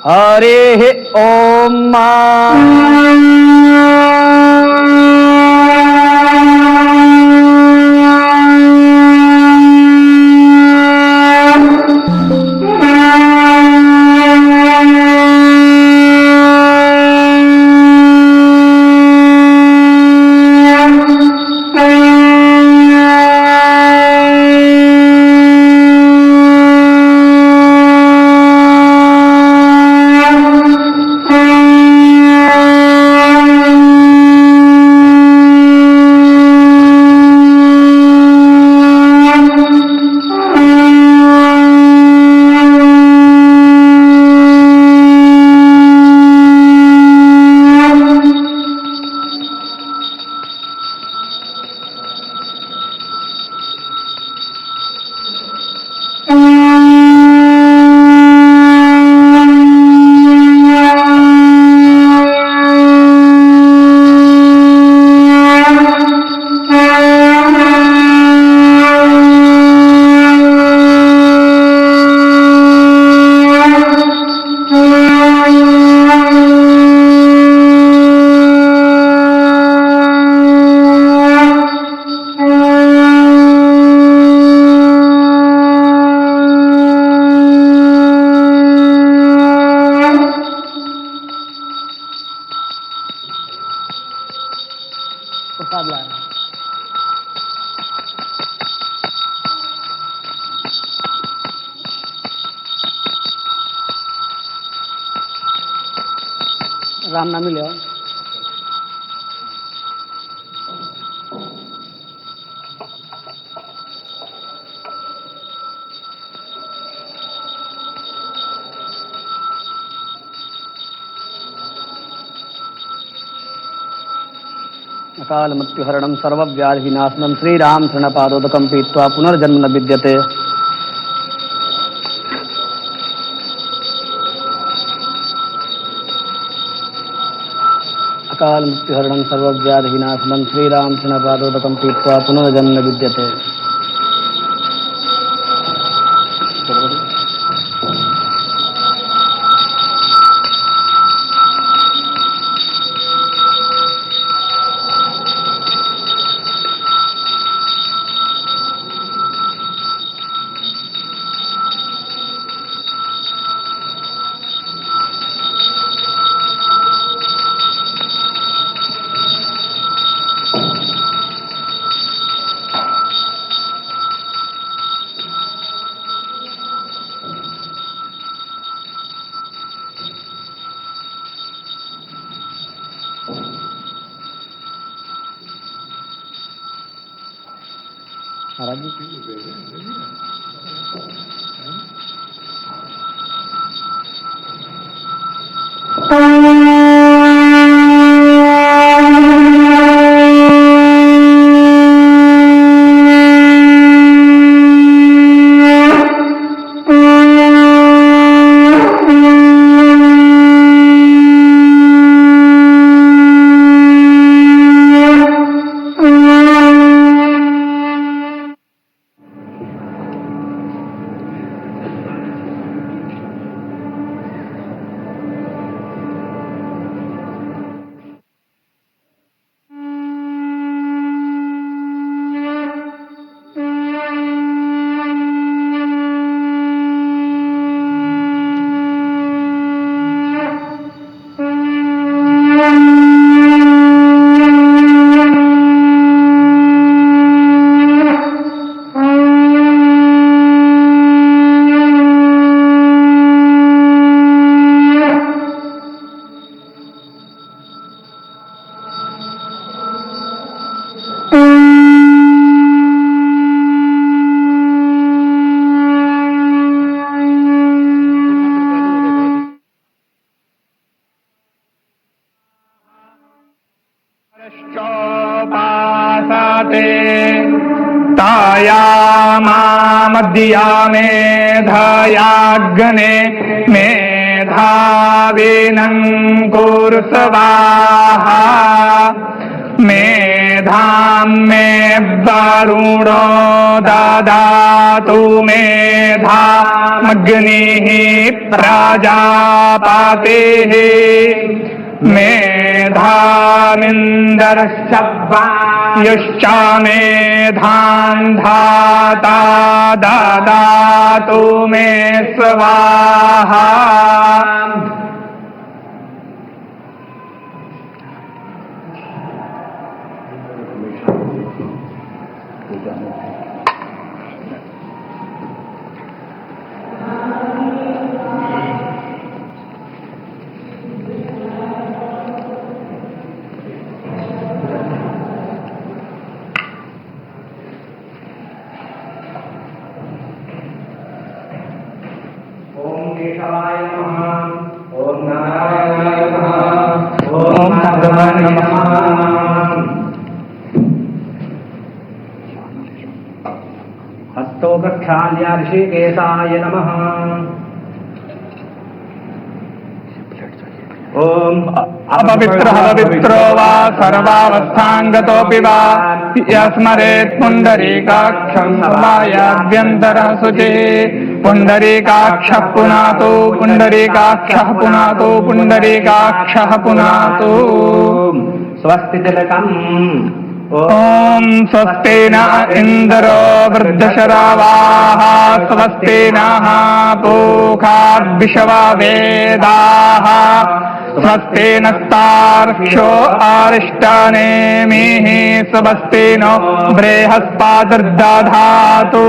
हरे ओम। प्रसाद लाया। राम नाम ही ले आओ। अकाल मृत्युहरणं सर्वव्याधिनाशनं श्रीराम शरणपादोदकं पीत्वा पुनर्जन्म न विद्यते। अकाल मृत्युहरणं सर्वव्याधिनाशनं श्रीराम शरणपादोदकं पीत्वा पुनर्जन्म न विद्यते। महाराज तायामामद्या मेधयाग्ने मेधाविनं कुरु स्वाहा मेधां मे वरुणो ददातु मेधामग्निः प्रजापतिः मेधामिन्द्रश्च वायुश्च मेधां धाता ददातु मे स्वाहा। ओम नारायणाय नमः। ओम भगवान नमः। हस्तो प्रक्षाल्य ऋषिकेशाय नमः। ओम अपवित्रः पवित्रो वा सर्वावस्थाङ्गतोऽपि वा यस्मरेत् पुण्डरीकाक्षं सभायाभ्यन्तरः शुचिः पुण्डरीकाक्षः पुनातु पुण्डरीकाक्षः पुनातु पुण्डरीकाक्षः पुनातु। स्वस्ति तिलकम्। ॐ स्वस्ति न इन्द्रो वृद्धशरावाः स्वस्ति नः पूषा विश्ववेदाः स्वस्ति नस्तार्क्ष्यो अरिष्टनेमिः स्वस्ति नो बृहस्पतिर्दधातु।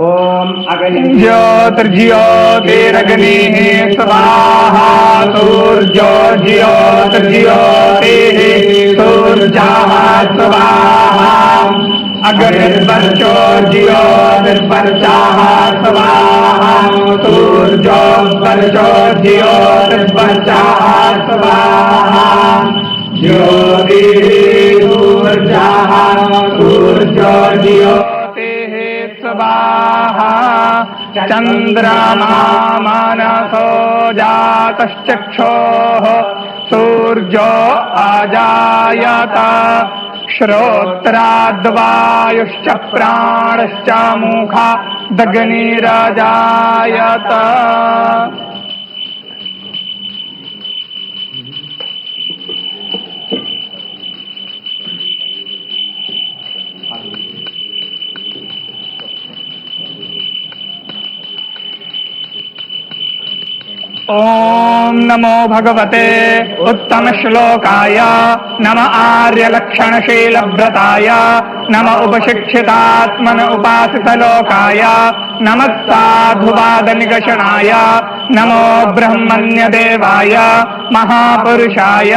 ओम अग्नि ज्योतिर्ज्योतिरग्निः स्वाहा सूर्यो ज्योतिर्ज्योतिः सूर्यः स्वाहा अग्निर्वर्चो ज्योतिर्वर्चः स्वाहा सूर्यो वर्चो ज्योतिर्वर्चः स्वाहा ज्योतिः सूर्यः सूर्यो ज्योतिः स्वाहा चन्द्रमा मनसो जातश्चक्षोः सूर्यो अजायत श्रोत्राद्वायुश्च प्राणश्च मुखादग्निरजायत। ओम नमो भगवते उत्तम श्लोकाय नम आर्यलक्षणशीलव्रताय नम उपशिक्षितात्मन उपासितलोकाय नमः साधुवादनिगषणाय नमो ब्रह्मण्यदेवाय महापुरुषाय।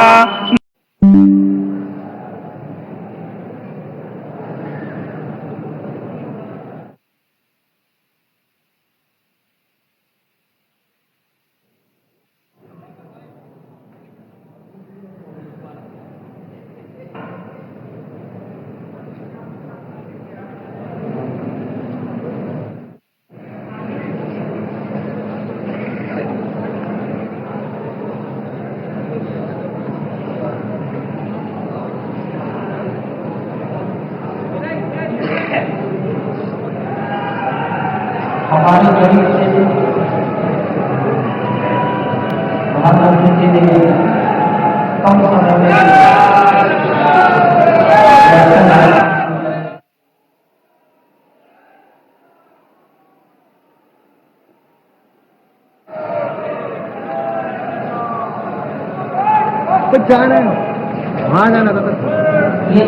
हमारे शरीर से महात्मा जी ने कम समय में कुछ जाना है वहां जाना था ये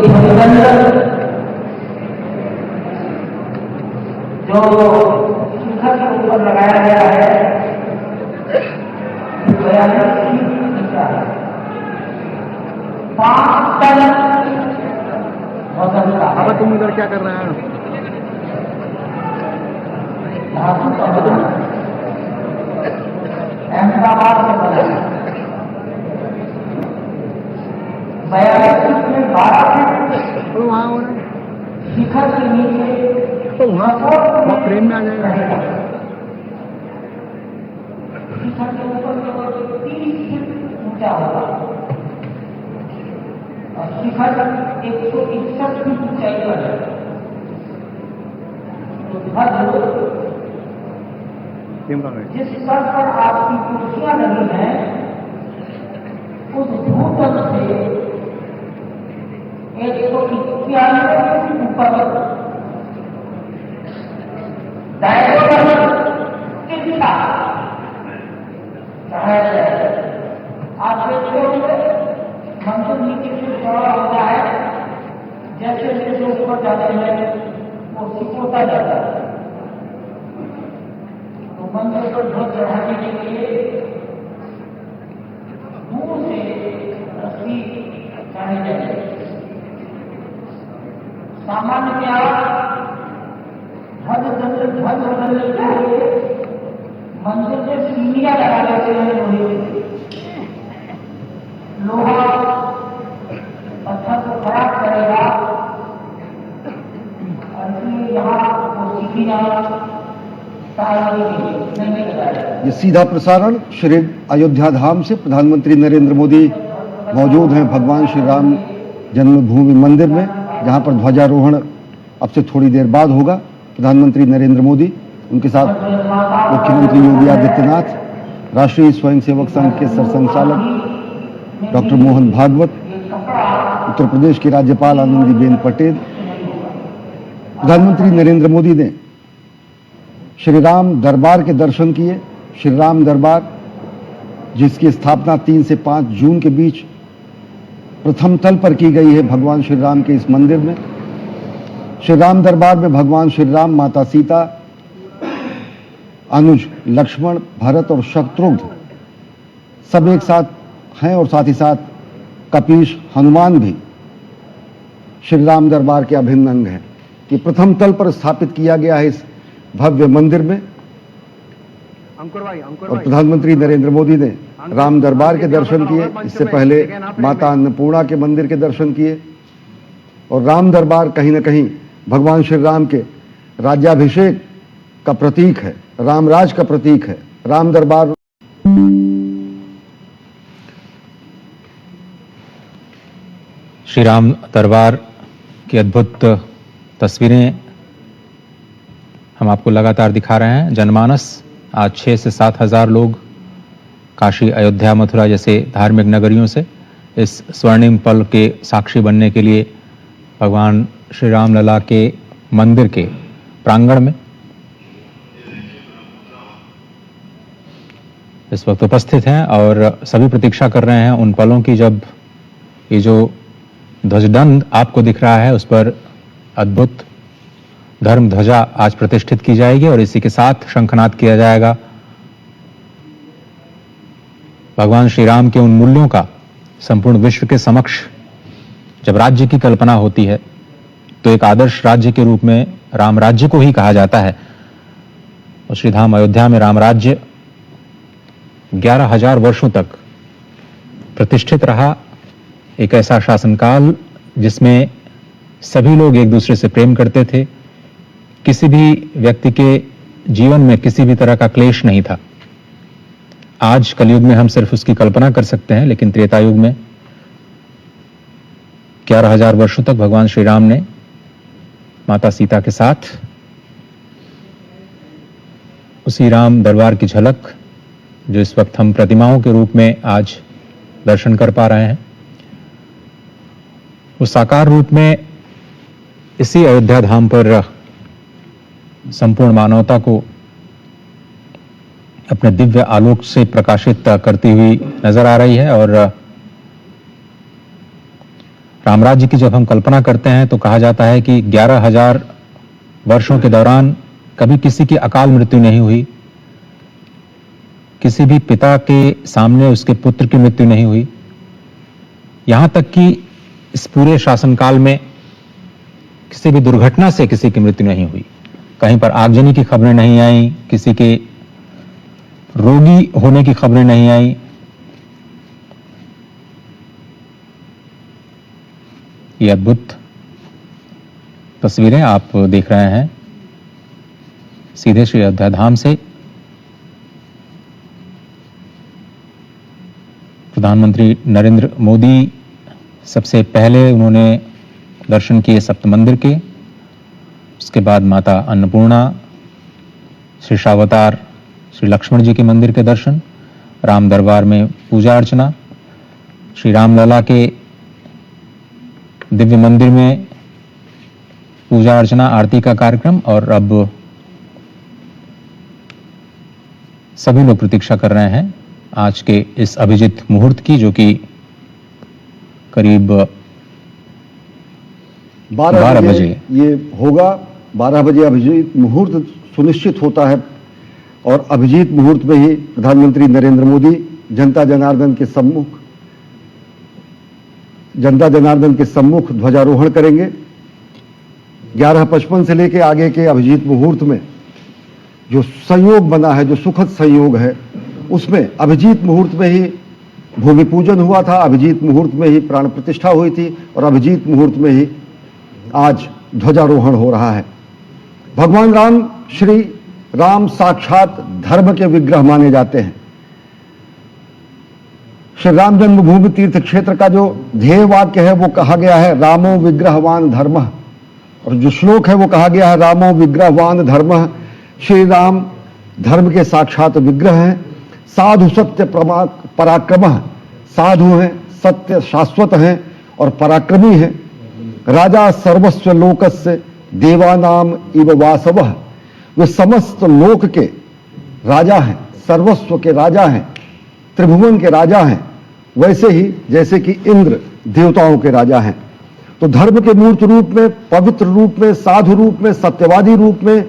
जो शिखर के ऊपर लगाया गया है अब तुम इधर क्या कर रहे हैं? अहमदाबाद में बना 42 फीट में 12 फीट तो वहाँ होना शिखर के नीचे तो वहाँ प्रेम में आ जाएगा। शिखर के ऊपर केवल 30 फीट ऊंचा होगा और शिखर 161 फीट ऊंचाई पर है। तो ध्वज जिस स्तर पर आपकी कुर्सियां लगी हैं उस भूतल से 191 फीट ऊपर आप देखते होंगे मंदिर नीचे से चौड़ा होता है, जैसे जैसे ऊपर जाते हैं वो सिकुड़ता जाता है। तो मंदिर पर ध्वज चढ़ाने के लिए दूर से रस्सी चढ़ाई जाती है। सामान्य ध्वज बदलने के लिए मंदिर में सीढ़ियां लगा देते हैं लोहे की। लोहा पत्थर को खराब करेगा और इसलिए यहाँ वो सीढ़ियां नहीं लगाए। ये सीधा प्रसारण श्री अयोध्या धाम से प्रधानमंत्री नरेंद्र मोदी मौजूद हैं भगवान श्री राम जन्मभूमि मंदिर में, जहां पर ध्वजारोहण अब से थोड़ी देर बाद होगा। प्रधानमंत्री नरेंद्र मोदी, उनके साथ मुख्यमंत्री योगी आदित्यनाथ, राष्ट्रीय स्वयंसेवक संघ के सरसंघचालक डॉक्टर मोहन भागवत, उत्तर प्रदेश की राज्यपाल आनंदीबेन पटेल। प्रधानमंत्री नरेंद्र मोदी ने श्री राम दरबार के दर्शन किए। श्री राम दरबार, जिसकी स्थापना 3 से 5 जून के बीच प्रथम तल पर की गई है भगवान श्री राम के इस मंदिर में। श्री राम दरबार में भगवान श्री राम, माता सीता, अनुज लक्ष्मण, भरत और शत्रुघ्न सब एक साथ हैं और साथ ही साथ कपीश हनुमान भी श्री राम दरबार के अभिन्न अंग हैं कि प्रथम तल पर स्थापित किया गया है इस भव्य मंदिर में। और प्रधानमंत्री नरेंद्र मोदी ने राम दरबार के दर्शन किए। इससे पहले माता अन्नपूर्णा के मंदिर के दर्शन किए। और राम दरबार कहीं न कहीं भगवान श्री राम के राज्याभिषेक का प्रतीक है, रामराज का प्रतीक है। राम दरबार श्री राम दरबार की अद्भुत तस्वीरें हम आपको लगातार दिखा रहे हैं। जनमानस आज 6 से 7 हजार लोग काशी, अयोध्या, मथुरा जैसे धार्मिक नगरियों से इस स्वर्णिम पल के साक्षी बनने के लिए भगवान श्री राम लला के मंदिर के प्रांगण में इस वक्त उपस्थित हैं और सभी प्रतीक्षा कर रहे हैं उन पलों की जब ये जो ध्वजदंड आपको दिख रहा है उस पर अद्भुत धर्म ध्वजा आज प्रतिष्ठित की जाएगी और इसी के साथ शंखनाद किया जाएगा। भगवान श्री राम के उन मूल्यों का संपूर्ण विश्व के समक्ष जब राज्य की कल्पना होती है तो एक आदर्श राज्य के रूप में राम राज्य को ही कहा जाता है। और श्रीधाम अयोध्या में राम राज्य 11,000 वर्षों तक प्रतिष्ठित रहा। एक ऐसा शासनकाल जिसमें सभी लोग एक दूसरे से प्रेम करते थे। किसी भी व्यक्ति के जीवन में किसी भी तरह का क्लेश नहीं था। आज कलयुग में हम सिर्फ उसकी कल्पना कर सकते हैं, लेकिन त्रेता युग में 11,000 वर्षों तक भगवान श्री राम ने माता सीता के साथ उसी राम दरबार की झलक जो इस वक्त हम प्रतिमाओं के रूप में आज दर्शन कर पा रहे हैं, उस साकार रूप में इसी अयोध्या धाम पर संपूर्ण मानवता को अपने दिव्य आलोक से प्रकाशित करती हुई नजर आ रही है। और रामराज्य की जब हम कल्पना करते हैं तो कहा जाता है कि 11,000 वर्षों के दौरान कभी किसी की अकाल मृत्यु नहीं हुई, किसी भी पिता के सामने उसके पुत्र की मृत्यु नहीं हुई। यहां तक कि इस पूरे शासनकाल में किसी भी दुर्घटना से किसी की मृत्यु नहीं हुई। कहीं पर आगजनी की खबरें नहीं आई, किसी के रोगी होने की खबरें नहीं आई। ये अद्भुत तस्वीरें आप देख रहे हैं सीधे श्री अयोध्या धाम से। प्रधानमंत्री नरेंद्र मोदी सबसे पहले उन्होंने दर्शन किए सप्त मंदिर के, उसके बाद माता अन्नपूर्णा, श्री शावतार श्री लक्ष्मण जी के मंदिर के दर्शन, राम दरबार में पूजा अर्चना, श्री रामलला के दिव्य मंदिर में पूजा अर्चना आरती का कार्यक्रम, और अब सभी लोग प्रतीक्षा कर रहे हैं आज के इस अभिजीत मुहूर्त की, जो कि करीब 12 बजे ये होगा। 12 बजे अभिजीत मुहूर्त सुनिश्चित होता है और अभिजीत मुहूर्त में ही प्रधानमंत्री नरेंद्र मोदी जनता जनार्दन के सम्मुख ध्वजारोहण करेंगे। 11:55 से लेकर आगे के अभिजीत मुहूर्त में जो संयोग बना है, जो सुखद संयोग है, उसमें अभिजीत मुहूर्त में ही भूमि पूजन हुआ था, अभिजीत मुहूर्त में ही प्राण प्रतिष्ठा हुई थी और अभिजीत मुहूर्त में ही आज ध्वजारोहण हो रहा है। भगवान राम, श्री राम साक्षात धर्म के विग्रह माने जाते हैं। श्री राम जन्मभूमि तीर्थ क्षेत्र का जो ध्येय वाक्य है वो कहा गया है, रामो विग्रहवान धर्मः, और जो श्लोक है वो कहा गया है, रामो विग्रहवान धर्मः। श्री राम धर्म के साक्षात विग्रह हैं। साधु सत्य पराक्रमः, साधु हैं, सत्य शाश्वत हैं और पराक्रमी हैं। राजा सर्वस्व लोकस्य देवानाम इव वासवः, वे समस्त लोक के राजा हैं, सर्वस्व के राजा हैं, त्रिभुवन के राजा हैं, वैसे ही जैसे कि इंद्र देवताओं के राजा हैं। तो धर्म के मूर्त रूप में, पवित्र रूप में, साधु रूप में, सत्यवादी रूप में,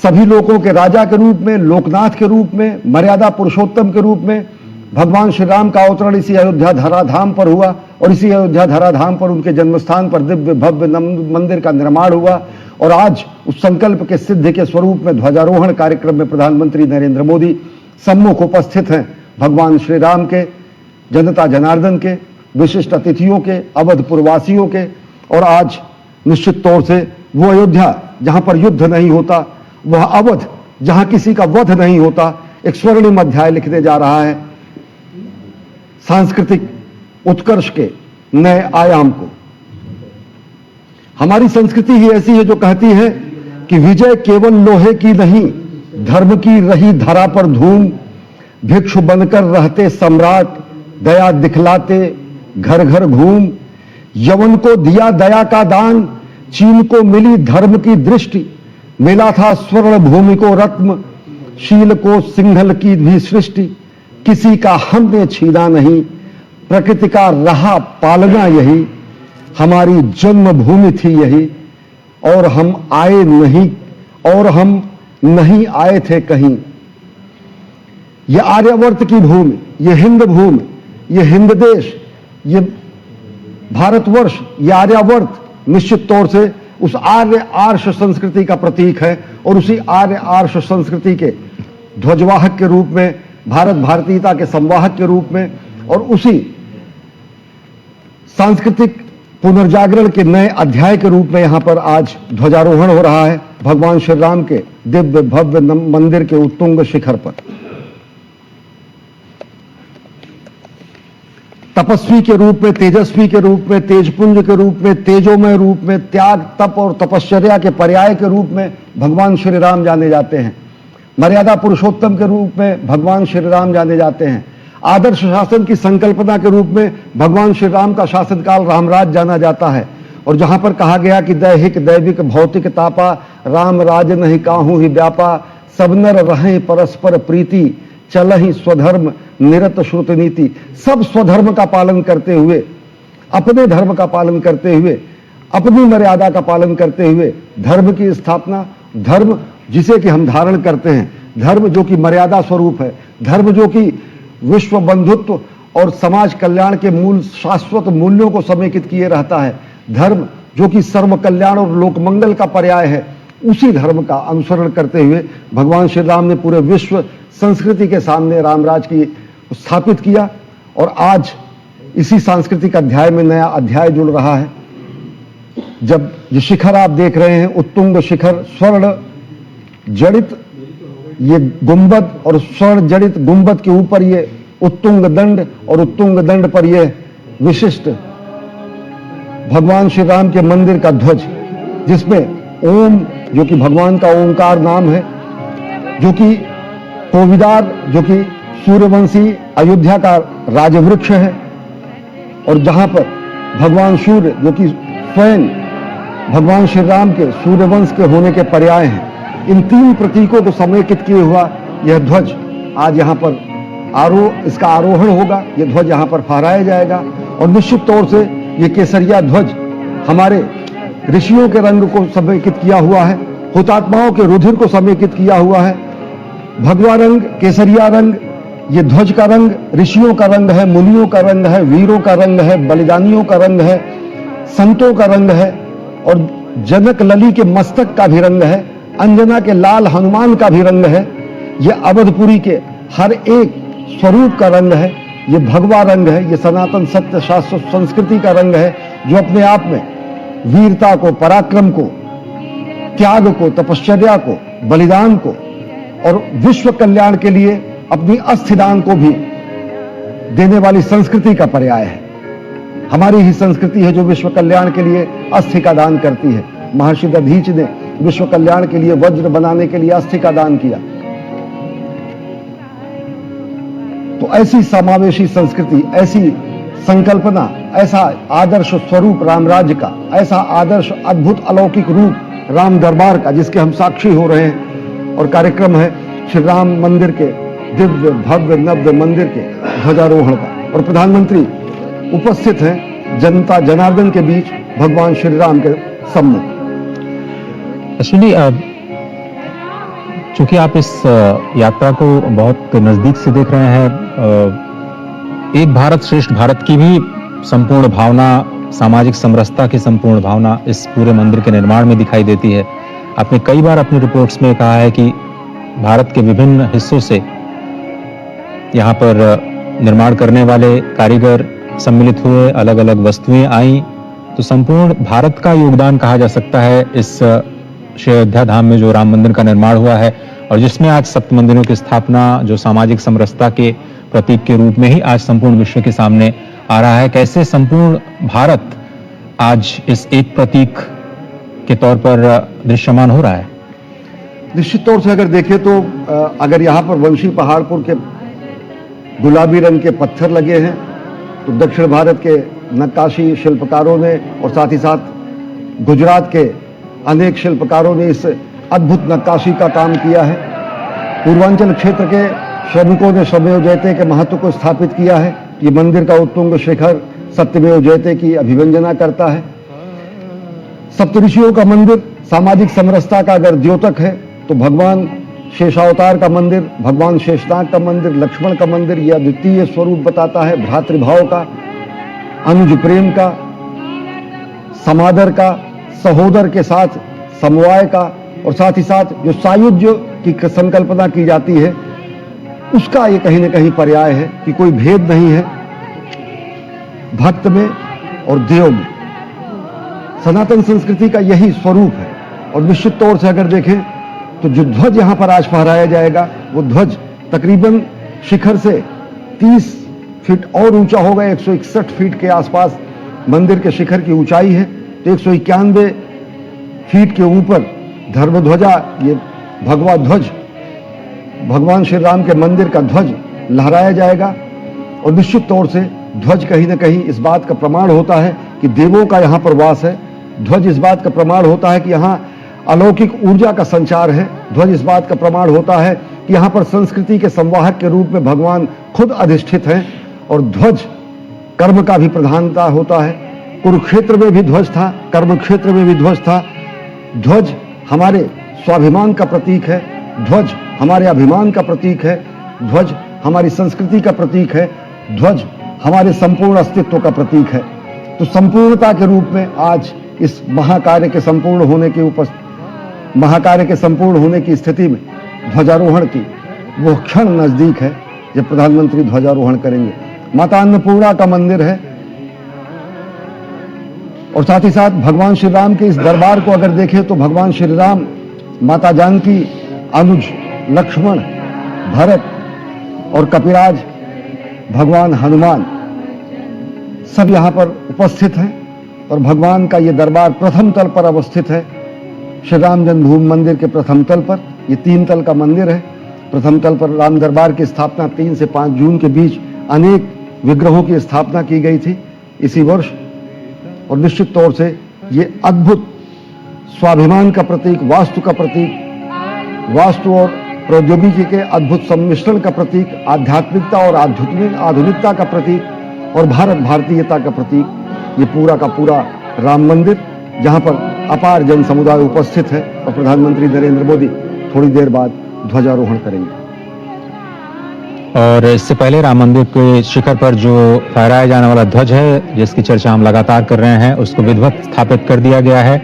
सभी लोगों के राजा के रूप में, लोकनाथ के रूप में, मर्यादा पुरुषोत्तम के रूप में भगवान श्री राम का अवतरण इसी अयोध्या धराधाम पर हुआ और इसी अयोध्या धराधाम पर उनके जन्मस्थान पर दिव्य भव्य मंदिर का निर्माण हुआ। और आज उस संकल्प के सिद्धि के स्वरूप में ध्वजारोहण कार्यक्रम में प्रधानमंत्री नरेंद्र मोदी सम्मुख उपस्थित हैं। भगवान श्री राम के, जनता जनार्दन के, विशिष्ट अतिथियों के, अवधपुरवासियों के, और आज निश्चित तौर से वो अयोध्या जहां पर युद्ध नहीं होता, वह अवध जहां किसी का वध नहीं होता, एक स्वर्णिम अध्याय लिखने जा रहा है सांस्कृतिक उत्कर्ष के नए आयाम को। हमारी संस्कृति ही ऐसी है जो कहती है कि विजय केवल लोहे की नहीं, धर्म की रही धरा पर धूम, भिक्षु बनकर रहते सम्राट, दया दिखलाते घर घर घूम। यवन को दिया दया का दान, चीन को मिली धर्म की दृष्टि, मिला था स्वर्ण भूमि को रत्न, शील को सिंघल की भी सृष्टि। किसी का हमने छीना नहीं, प्रकृति का रहा पालना यही, हमारी जन्मभूमि थी यही, और हम नहीं आए थे कहीं। ये आर्यावर्त की भूमि, ये हिंद भूमि, ये हिंद देश, ये भारतवर्ष, ये आर्यावर्त निश्चित तौर से उस आर्य आर्ष संस्कृति का प्रतीक है और उसी आर्य आर्ष संस्कृति के ध्वजवाहक के रूप में, भारत भारतीयता के संवाहक के रूप में, और उसी सांस्कृतिक पुनर्जागरण के नए अध्याय के रूप में यहां पर आज ध्वजारोहण हो रहा है भगवान श्री राम के दिव्य भव्य मंदिर के उत्तुंग शिखर पर। तपस्वी के रूप में, तेजस्वी के रूप में, तेजपुंज के रूप में, तेजोमय रूप में, त्याग, तप और तपश्चर्या के पर्याय के रूप में भगवान श्री राम जाने जाते हैं। मर्यादा पुरुषोत्तम के रूप में भगवान श्री राम जाने जाते हैं। आदर्श शासन की संकल्पना के रूप में भगवान श्री राम का शासनकाल रामराज जाना जाता है। और जहां पर कहा गया कि दैहिक दैविक भौतिक तापा, राम राज नहीं काहू ही व्यापा, सब नर रहें परस्पर प्रीति, चल ही स्वधर्म निरत श्रुत नीति। सब स्वधर्म का पालन करते हुए, अपने धर्म का पालन करते हुए, अपनी मर्यादा का पालन करते हुए धर्म की स्थापना, धर्म जिसे कि हम धारण करते हैं, धर्म जो कि मर्यादा स्वरूप है, धर्म जो कि विश्व बंधुत्व और समाज कल्याण के मूल शाश्वत मूल्यों को समेकित किए रहता है, धर्म जो कि सर्व कल्याण और लोकमंगल का पर्याय है, उसी धर्म का अनुसरण करते हुए भगवान श्री राम ने पूरे विश्व संस्कृति के सामने रामराज की स्थापित किया। और आज इसी सांस्कृतिक अध्याय में नया अध्याय जुड़ रहा है। जब ये शिखर आप देख रहे हैं, उत्तुंग शिखर, स्वर्ण जड़ित ये गुंबद, और स्वर्ण जड़ित गुंबद के ऊपर ये उत्तुंग दंड और उत्तुंग दंड पर यह विशिष्ट भगवान श्री राम के मंदिर का ध्वज, जिसमें ओम, जो कि भगवान का ओंकार नाम है, जो कि कोविदार, जो कि सूर्यवंशी अयोध्या का राजवृक्ष है, और जहां पर भगवान सूर्य, जो कि स्वयं भगवान श्री राम के सूर्यवंश के होने के पर्याय हैं, इन तीन प्रतीकों को समेकित किए हुआ यह ध्वज आज यहां पर इसका आरोहण होगा। यह ध्वज यहां पर फहराया जाएगा और निश्चित तौर से यह केसरिया ध्वज हमारे ऋषियों के रंग को समेकित किया हुआ है, हुतात्माओं के रुधिर को समेकित किया हुआ है। भगवा रंग, केसरिया रंग, ये ध्वज का रंग ऋषियों का रंग है, मुनियों का रंग है, वीरों का रंग है, बलिदानियों का रंग है, संतों का रंग है, और जनक लली के मस्तक का भी रंग है, अंजना के लाल हनुमान का भी रंग है। यह अवधपुरी के हर एक स्वरूप का रंग है। ये भगवा रंग है, ये सनातन सत्य शास्त्र संस्कृति का रंग है, जो अपने आप में वीरता को, पराक्रम को, त्याग को, तपश्चर्या को, बलिदान को और विश्व कल्याण के लिए अपनी अस्थिदान को भी देने वाली संस्कृति का पर्याय है। हमारी ही संस्कृति है जो विश्व कल्याण के लिए अस्थि का दान करती है। महर्षि दधीच ने विश्व कल्याण के लिए वज्र बनाने के लिए अस्थि का दान किया। तो ऐसी समावेशी संस्कृति, ऐसी संकल्पना, ऐसा आदर्श स्वरूप राम राज्य का, ऐसा आदर्श अद्भुत अलौकिक रूप राम दरबार का, जिसके हम साक्षी हो रहे हैं, और कार्यक्रम है श्री राम मंदिर के दिव्य भव्य नव्य मंदिर के ध्वजारोहण का, और प्रधानमंत्री उपस्थित हैं जनता जनार्दन के बीच भगवान श्री राम के सम्मुख। अश्विनी, चूंकि आप इस यात्रा को बहुत नजदीक से देख रहे हैं, एक भारत श्रेष्ठ भारत की भी संपूर्ण भावना, सामाजिक समरसता की संपूर्ण भावना इस पूरे मंदिर के निर्माण में दिखाई देती है। आपने कई बार अपनी रिपोर्ट्स में कहा है कि भारत के विभिन्न हिस्सों से यहाँ पर निर्माण करने वाले कारीगर सम्मिलित हुए, अलग अलग वस्तुएं आई, तो संपूर्ण भारत का योगदान कहा जा सकता है इस श्री अयोध्या धाम में जो राम मंदिर का निर्माण हुआ है, और जिसमें आज सप्त मंदिरों की स्थापना जो सामाजिक समरसता के प्रतीक के रूप में ही आज संपूर्ण विश्व के सामने आ रहा है। कैसे संपूर्ण भारत आज इस एक प्रतीक के तौर पर दृश्यमान हो रहा है? निश्चित तौर से अगर देखें तो अगर यहाँ पर वंशी पहाड़पुर के गुलाबी रंग के पत्थर लगे हैं, तो दक्षिण भारत के नक्काशी शिल्पकारों ने और साथ ही साथ गुजरात के अनेक शिल्पकारों ने इस अद्भुत नक्काशी का काम किया है। पूर्वांचल क्षेत्र के श्रमिकों ने श्रमेव जयते के महत्व को स्थापित किया है। ये मंदिर का उत्तुंग शिखर सत्यमेव जयते की अभिव्यंजना करता है। सप्तऋषियों का मंदिर सामाजिक समरसता का अगर द्योतक है, तो भगवान शेषावतार का मंदिर, भगवान शेषनाग का मंदिर, लक्ष्मण का मंदिर यह अद्वितीय स्वरूप बताता है भ्रातृभाव का, अनुज प्रेम का, समादर का, सहोदर के साथ समवाय का, और साथ ही साथ जो सायुज्य की संकल्पना की जाती है उसका ये कहीं न कहीं पर्याय है कि कोई भेद नहीं है भक्त में और देव में। सनातन संस्कृति का यही स्वरूप है। और निश्चित तौर से अगर देखें तो जो ध्वज यहां पर आज फहराया जाएगा, वो ध्वज तकरीबन शिखर से 30 फीट और ऊंचा होगा। 161 फीट के आसपास मंदिर के शिखर की ऊंचाई है। तो 191 फीट के ऊपर धर्मध्वजा, ये भगवा ध्वज, भगवान श्री राम के मंदिर का ध्वज लहराया जाएगा। और निश्चित तौर से ध्वज कहीं ना कहीं इस बात का प्रमाण होता है कि देवों का यहाँ पर वास है। ध्वज इस बात का प्रमाण होता है कि यहाँ अलौकिक ऊर्जा का संचार है। ध्वज इस बात का प्रमाण होता है कि यहाँ पर संस्कृति के संवाहक के रूप में भगवान खुद अधिष्ठित हैं। और ध्वज कर्म का भी प्रधानता होता है। कुरुक्षेत्र में भी ध्वज था, कर्म क्षेत्र में भी ध्वज था। ध्वज हमारे स्वाभिमान का प्रतीक है, ध्वज हमारे अभिमान का प्रतीक है, ध्वज हमारी संस्कृति का प्रतीक है, ध्वज हमारे संपूर्ण अस्तित्व का प्रतीक है। तो संपूर्णता के रूप में आज इस महाकार्य के संपूर्ण होने की स्थिति में ध्वजारोहण की वो क्षण नजदीक है जब प्रधानमंत्री ध्वजारोहण करेंगे। माता अन्नपूर्णा का मंदिर है और साथ ही साथ भगवान श्री राम के इस दरबार को अगर देखें तो भगवान श्री राम, माता जानकी, अनुज, लक्ष्मण, भरत और कपिराज भगवान हनुमान सब यहाँ पर उपस्थित हैं और भगवान का ये दरबार प्रथम तल पर अवस्थित है। श्री राम जन्मभूमि मंदिर के प्रथम तल पर, ये 3 तल का मंदिर है। प्रथम तल पर राम दरबार की स्थापना 3 से 5 जून के बीच अनेक विग्रहों की स्थापना की गई थी इसी वर्ष, और निश्चित तौर से ये अद्भुत स्वाभिमान का प्रतीक, वास्तु का प्रतीक, वास्तु और प्रौद्योगिकी के अद्भुत सम्मिश्रण का प्रतीक, आध्यात्मिकता और आधुनिकता का प्रतीक और भारत भारतीयता का प्रतीक, ये पूरा का पूरा राम मंदिर, जहां पर अपार जन समुदाय उपस्थित है और प्रधानमंत्री नरेंद्र मोदी थोड़ी देर बाद ध्वजारोहण करेंगे। और इससे पहले राम मंदिर के शिखर पर जो फहराया जाने वाला ध्वज है, जिसकी चर्चा हम लगातार कर रहे हैं, उसको विधिवत स्थापित कर दिया गया है।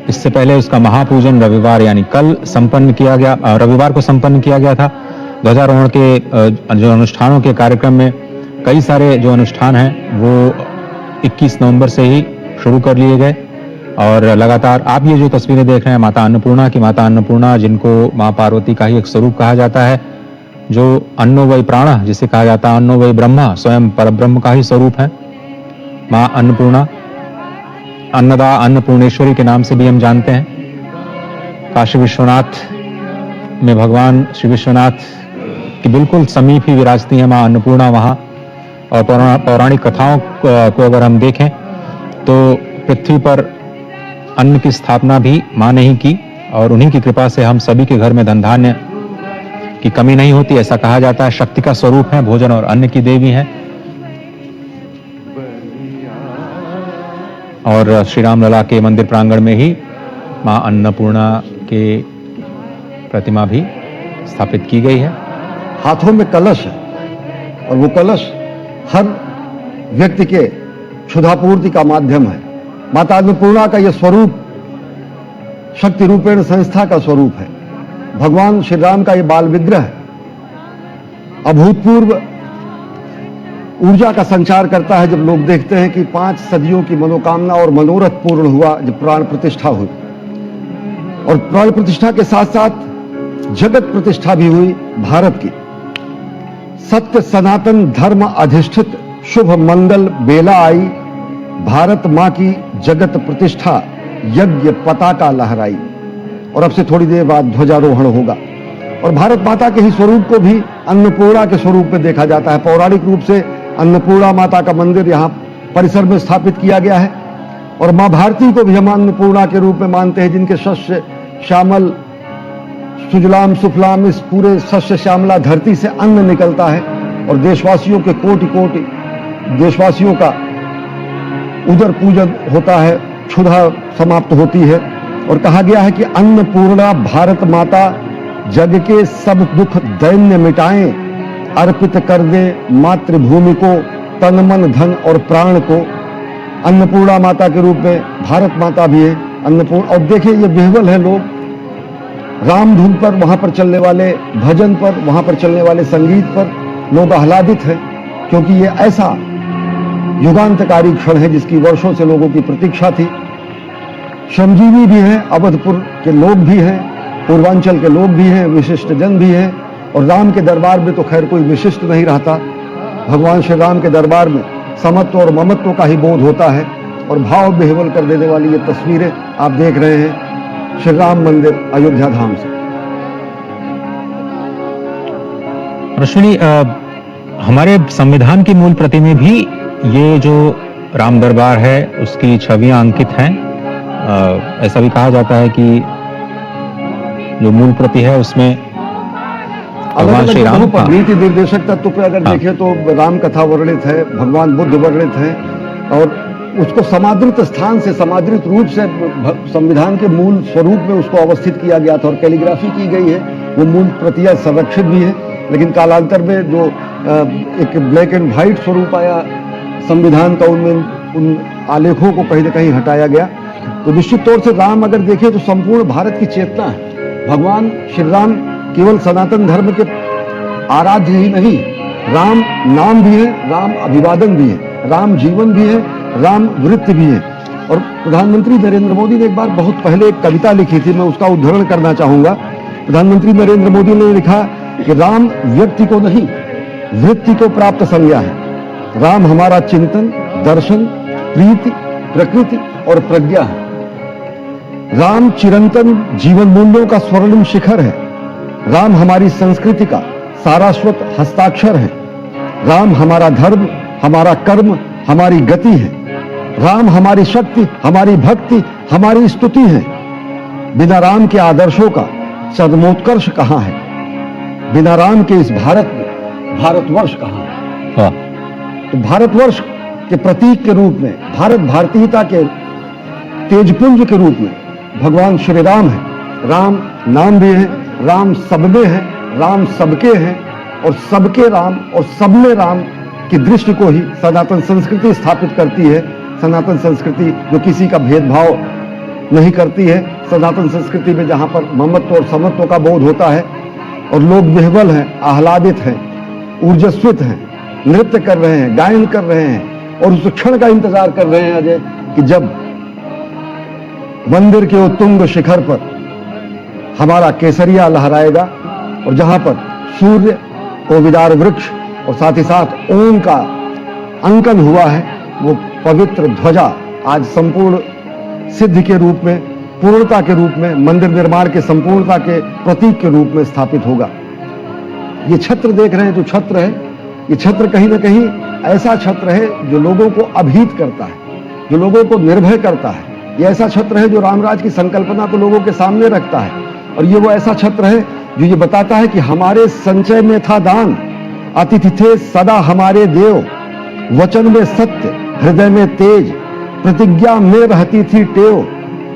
इससे पहले उसका महापूजन रविवार यानी कल संपन्न किया गया, रविवार को संपन्न किया गया था। ध्वजारोहण के जो अनुष्ठानों के कार्यक्रम में कई सारे जो अनुष्ठान हैं वो 21 नवंबर से ही शुरू कर लिए गए और लगातार आप ये जो तस्वीरें देख रहे हैं माता अन्नपूर्णा की, माता अन्नपूर्णा जिनको मां पार्वती का ही एक स्वरूप कहा जाता है, जो अन्नो वै प्राण जिसे कहा जाता है, अन्नो वै ब्रह्मा, स्वयं परब्रह्म का ही स्वरूप है मां अन्नपूर्णा। अन्नदा, अन्नपूर्णेश्वरी के नाम से भी हम जानते हैं। काशी विश्वनाथ में भगवान श्री विश्वनाथ की बिल्कुल समीप ही विराजती है मां अन्नपूर्णा वहां। और पौराणिक कथाओं को अगर हम देखें तो पृथ्वी पर अन्न की स्थापना भी मां ने ही की और उन्हीं की कृपा से हम सभी के घर में धन धान्य की कमी नहीं होती, ऐसा कहा जाता है। शक्ति का स्वरूप है, भोजन और अन्न की देवी है। और श्री राम लला के मंदिर प्रांगण में ही मां अन्नपूर्णा के प्रतिमा भी स्थापित की गई है। हाथों में कलश है और वो कलश हर व्यक्ति के क्षुधापूर्ति का माध्यम है। माता अन्नपूर्णा का यह स्वरूप शक्ति रूपेण संस्था का स्वरूप है। भगवान श्री राम का यह बाल विग्रह अभूतपूर्व ऊर्जा का संचार करता है जब लोग देखते हैं कि 5 सदियों की मनोकामना और मनोरथ पूर्ण हुआ जब प्राण प्रतिष्ठा हुई, और प्राण प्रतिष्ठा के साथ साथ जगत प्रतिष्ठा भी हुई भारत की। सत्य सनातन धर्म अधिष्ठित शुभ मंगल बेला आई, भारत मां की जगत प्रतिष्ठा यज्ञ पताका लहराई। और अब से थोड़ी देर बाद ध्वजारोहण होगा और भारत माता के ही स्वरूप को भी अन्नपूर्णा के स्वरूप में देखा जाता है। पौराणिक रूप से अन्नपूर्णा माता का मंदिर यहाँ परिसर में स्थापित किया गया है और मां भारती को भी हम अन्नपूर्णा के रूप में मानते हैं, जिनके शस्य श्यामल सुजलाम सुफलाम इस पूरे शस्य श्यामला धरती से अन्न निकलता है और देशवासियों के कोटि कोटि देशवासियों का उदर पूजन होता है, क्षुधा समाप्त होती है। और कहा गया है कि अन्नपूर्णा भारत माता जग के सब दुख दैन्य मिटाएं, अर्पित कर दे मातृभूमि को तन मन धन और प्राण को। अन्नपूर्णा माता के रूप में भारत माता भी है अन्नपूर्ण। और देखिए ये विह्वल है, लोग राम धुन पर, वहां पर चलने वाले भजन पर, वहां पर चलने वाले संगीत पर लोग आह्लादित हैं, क्योंकि ये ऐसा युगांतकारी क्षण है जिसकी वर्षों से लोगों की प्रतीक्षा थी। श्रमजीवी भी हैं, अवधपुर के लोग भी हैं, पूर्वांचल के लोग भी हैं, विशिष्ट जन भी हैं। और राम के दरबार में तो खैर कोई विशिष्ट नहीं रहता। भगवान श्री राम के दरबार में समत्व और ममत्व का ही बोध होता है और भाव विह्वल कर देने वाली ये तस्वीरें आप देख रहे हैं श्री राम मंदिर अयोध्या धाम से। अश्विनी, हमारे संविधान की मूल प्रति में भी ये जो राम दरबार है उसकी छवियां अंकित हैं। ऐसा भी कहा जाता है कि जो मूल प्रति है उसमें भगवान श्री राम का नीति निर्देशक तत्व पे अगर देखें तो राम कथा वर्णित है, भगवान बुद्ध वर्णित है और उसको समादृत स्थान से, समादृत रूप से संविधान के मूल स्वरूप में उसको अवस्थित किया गया था और कैलीग्राफी की गई है। वो मूल प्रतियां संरक्षित भी है, लेकिन कालांतर में जो एक ब्लैक एंड व्हाइट स्वरूप आया संविधान का, उनमें उन आलेखों को कहीं न कहीं हटाया गया। तो निश्चित तौर से राम अगर देखें तो संपूर्ण भारत की चेतना है। भगवान श्री राम केवल सनातन धर्म के आराध्य ही नहीं, राम नाम भी है, राम अभिवादन भी है, राम जीवन भी है, राम वृत्ति भी है। और प्रधानमंत्री नरेंद्र मोदी ने एक बार बहुत पहले एक कविता लिखी थी, मैं उसका उद्धरण करना चाहूंगा। प्रधानमंत्री नरेंद्र मोदी ने लिखा कि राम व्यक्ति को नहीं, वृत्ति को प्राप्त संज्ञा है। राम हमारा चिंतन, दर्शन, प्रीति, प्रकृति और प्रज्ञा है। राम चिरंतन जीवन मूल्यों का स्वर्णिम शिखर है। राम हमारी संस्कृति का सारस्वत हस्ताक्षर है। राम हमारा धर्म, हमारा कर्म, हमारी गति है। राम हमारी शक्ति, हमारी भक्ति, हमारी स्तुति है। बिना राम के आदर्शों का सदमोत्कर्ष कहां है? बिना राम के इस भारत में भारतवर्ष कहां है? तो भारतवर्ष के प्रतीक के रूप में, भारत भारतीयता के तेजपुंज के रूप में भगवान श्री राम है। राम नाम भी है, राम सब में है, राम सबके हैं, और सबके राम और सब में राम की दृष्टि को ही सनातन संस्कृति स्थापित करती है। सनातन संस्कृति जो किसी का भेदभाव नहीं करती है, सनातन संस्कृति में जहां पर ममत्व और समत्व का बोध होता है और लोग विह्वल हैं, आह्लादित हैं, ऊर्जस्वित हैं, नृत्य कर रहे हैं, गायन कर रहे हैं और उस क्षण का इंतजार कर रहे हैं अजय कि जब मंदिर के उत्तुंग शिखर पर हमारा केसरिया लहराएगा और जहां पर सूर्य, कोविदार वृक्ष और साथ ही साथ ओम का अंकन हुआ है, वो पवित्र ध्वजा आज संपूर्ण सिद्धि के रूप में, पूर्णता के रूप में, मंदिर निर्माण के संपूर्णता के प्रतीक के रूप में स्थापित होगा। ये छत्र देख रहे हैं, जो छत्र है, ये छत्र कहीं ना कहीं ऐसा छत्र है जो लोगों को अभीत करता है, जो लोगों को निर्भय करता है। ये ऐसा छत्र है जो रामराज की संकल्पना को लोगों के सामने रखता है, और ये वो ऐसा छत्र है जो ये बताता है कि हमारे संचय में था दान, अतिथि थे सदा हमारे देव, वचन में सत्य, हृदय में तेज, प्रतिज्ञा में रहती थी टेव।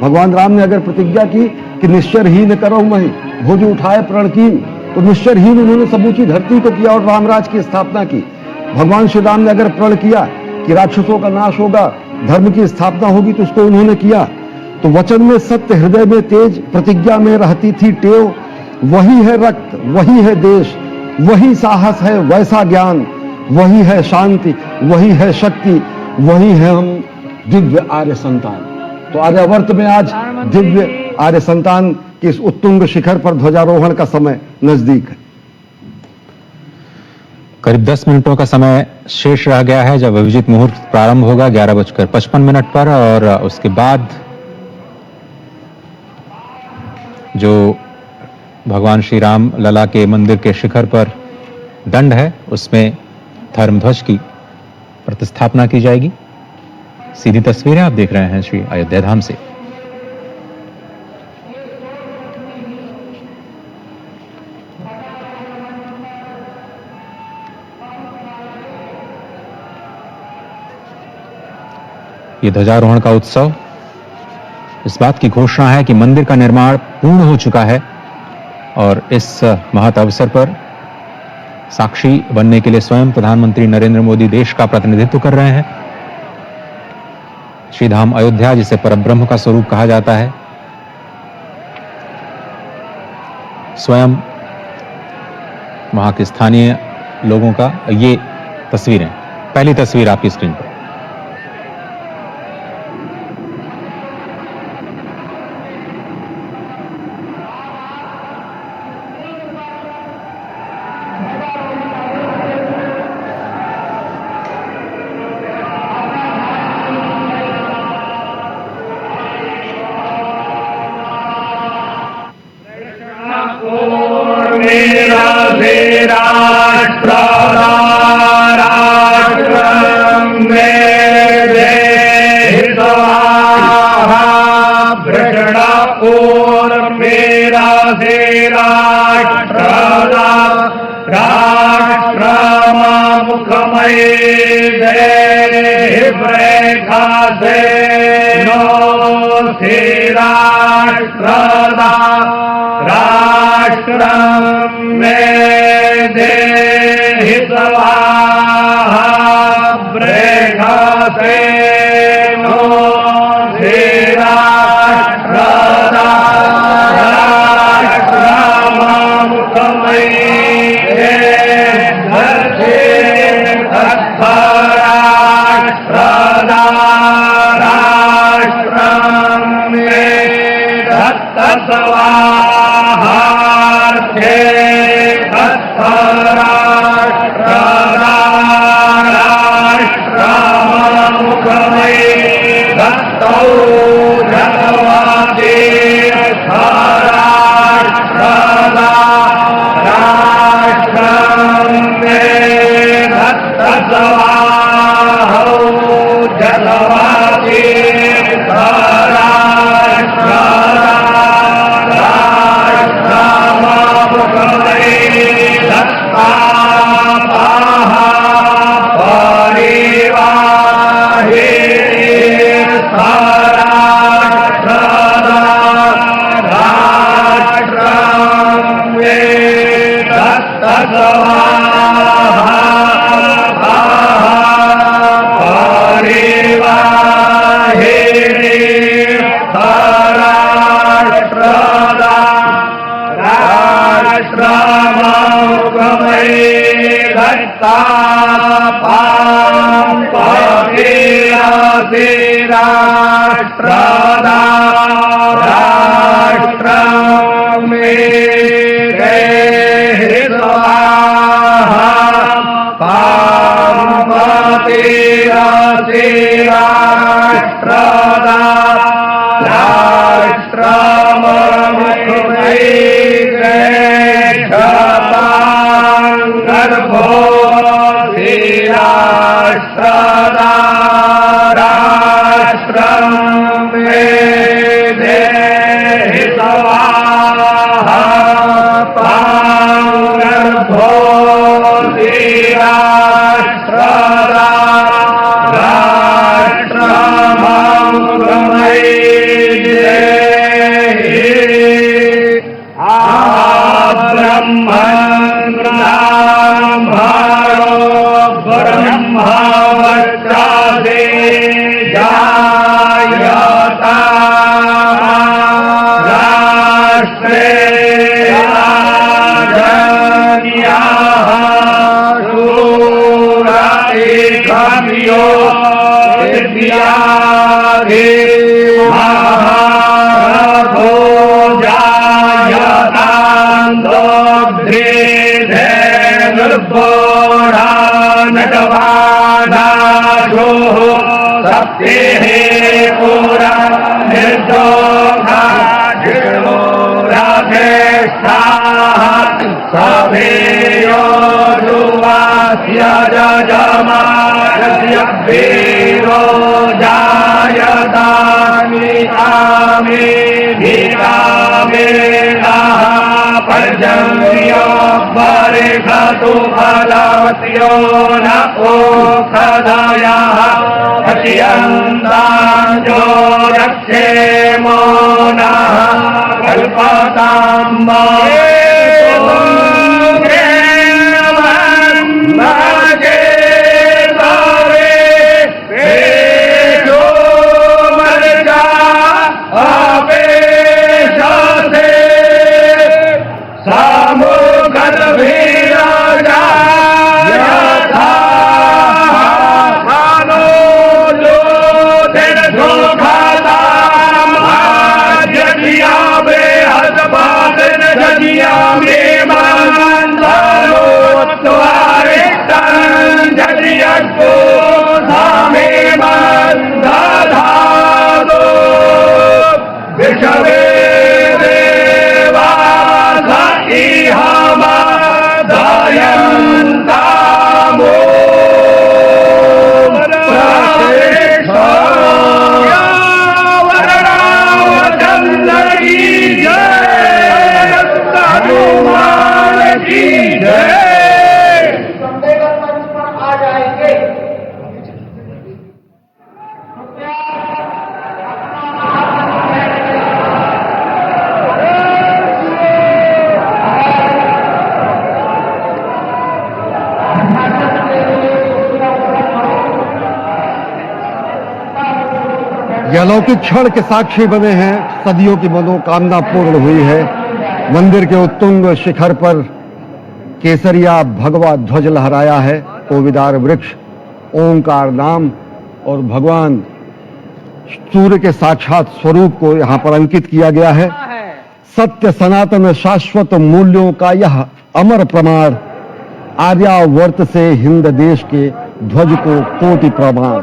भगवान राम ने अगर प्रतिज्ञा की कि निश्चरहीन करो मही, भुज उठाए प्रण कीन, तो निश्चरहीन उन्होंने समूची धरती को किया और रामराज की स्थापना की। भगवान श्री राम ने अगर प्रण किया कि राक्षसों का नाश होगा, धर्म की स्थापना होगी, तो उसको उन्होंने किया। तो वचन में सत्य, हृदय में तेज, प्रतिज्ञा में रहती थी टेव। वही है रक्त, वही है देश, वही साहस है, वैसा ज्ञान, वही है शांति, वही है शक्ति, वही है हम दिव्य आर्य संतान। तो आर्यावर्त में आज दिव्य आर्य संतान के इस उत्तुंग शिखर पर ध्वजारोहण का समय नजदीक है। करीब 10 मिनटों का समय शेष रह गया है जब अभिजीत मुहूर्त प्रारंभ होगा 11:55 पर, और उसके बाद जो भगवान श्री राम लला के मंदिर के शिखर पर दंड है, उसमें धर्मध्वज की प्रतिस्थापना की जाएगी। सीधी तस्वीरें आप देख रहे हैं श्री अयोध्या धाम से। ये ध्वजारोहण का उत्सव इस बात की घोषणा है कि मंदिर का निर्माण पूर्ण हो चुका है, और इस महत् अवसर पर साक्षी बनने के लिए स्वयं प्रधानमंत्री नरेंद्र मोदी देश का प्रतिनिधित्व कर रहे हैं। श्री धाम अयोध्या, जिसे परब्रह्म का स्वरूप कहा जाता है, स्वयं वहां के स्थानीय लोगों का ये तस्वीरें, पहली तस्वीर आपकी स्क्रीन पर। ये अलौकिक क्षण के साक्षी बने हैं। सदियों की मनोकामना पूर्ण हुई है। मंदिर के उत्तुंग शिखर पर केसरिया भगवा ध्वज लहराया है। कोविदार वृक्ष, ओंकार नाम और भगवान सूर्य के साक्षात स्वरूप को यहाँ पर अंकित किया गया है। सत्य सनातन शाश्वत मूल्यों का यह अमर प्रमाण आर्यावर्त से हिंद देश के ध्वज को कोटि प्रणाम।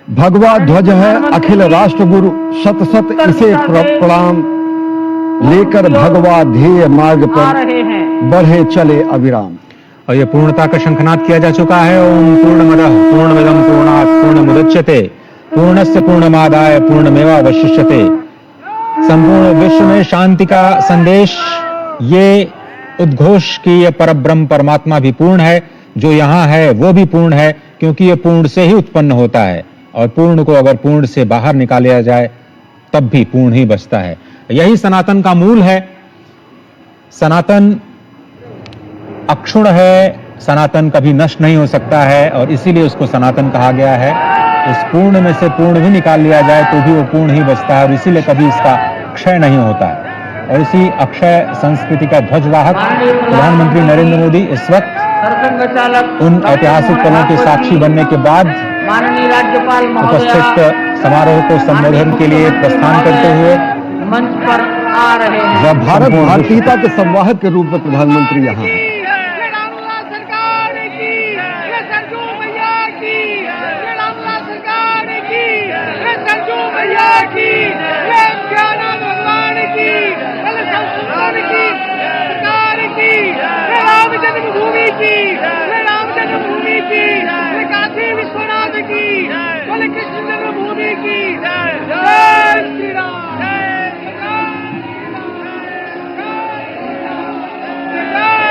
भगवा ध्वज है अखिल राष्ट्र गुरु, शत शत इसे प्रणाम, लेकर भगवा ध्येय मार्ग पर बढ़े चले अविराम। और ये पूर्णता का शंखनाद किया जा चुका है। ओम पूर्णमदः पूर्णमिदं पूर्णात् पूर्णमुदच्यते पूर्णस्य पूर्णमादाय पूर्णमेवावशिष्यते। संपूर्ण विश्व में शांति का संदेश, ये उद्घोष की ये परब्रह्म परमात्मा भी पूर्ण है, जो यहाँ है वो भी पूर्ण है, क्योंकि ये पूर्ण से ही उत्पन्न होता है, और पूर्ण को अगर पूर्ण से बाहर निकाला जाए तब भी पूर्ण ही बचता है। यही सनातन का मूल है। सनातन अक्षुण है, सनातन कभी नष्ट नहीं हो सकता है, और इसीलिए उसको सनातन कहा गया है। उस पूर्ण में से पूर्ण भी निकाल लिया जाए तो भी वो पूर्ण ही बचता है, और इसीलिए कभी इसका क्षय नहीं होता है। और इसी अक्षय संस्कृति का ध्वजवाहक प्रधानमंत्री नरेंद्र मोदी इस वक्त उन ऐतिहासिक पलों के साक्षी बनने के बाद माननीय राज्यपाल उपस्थित समारोह को संबोधन के लिए प्रस्थान करते हुए मंच पर आ रहे हैं। वह भारत भारतीयता के संवाहक के रूप में प्रधानमंत्री यहाँ हैं।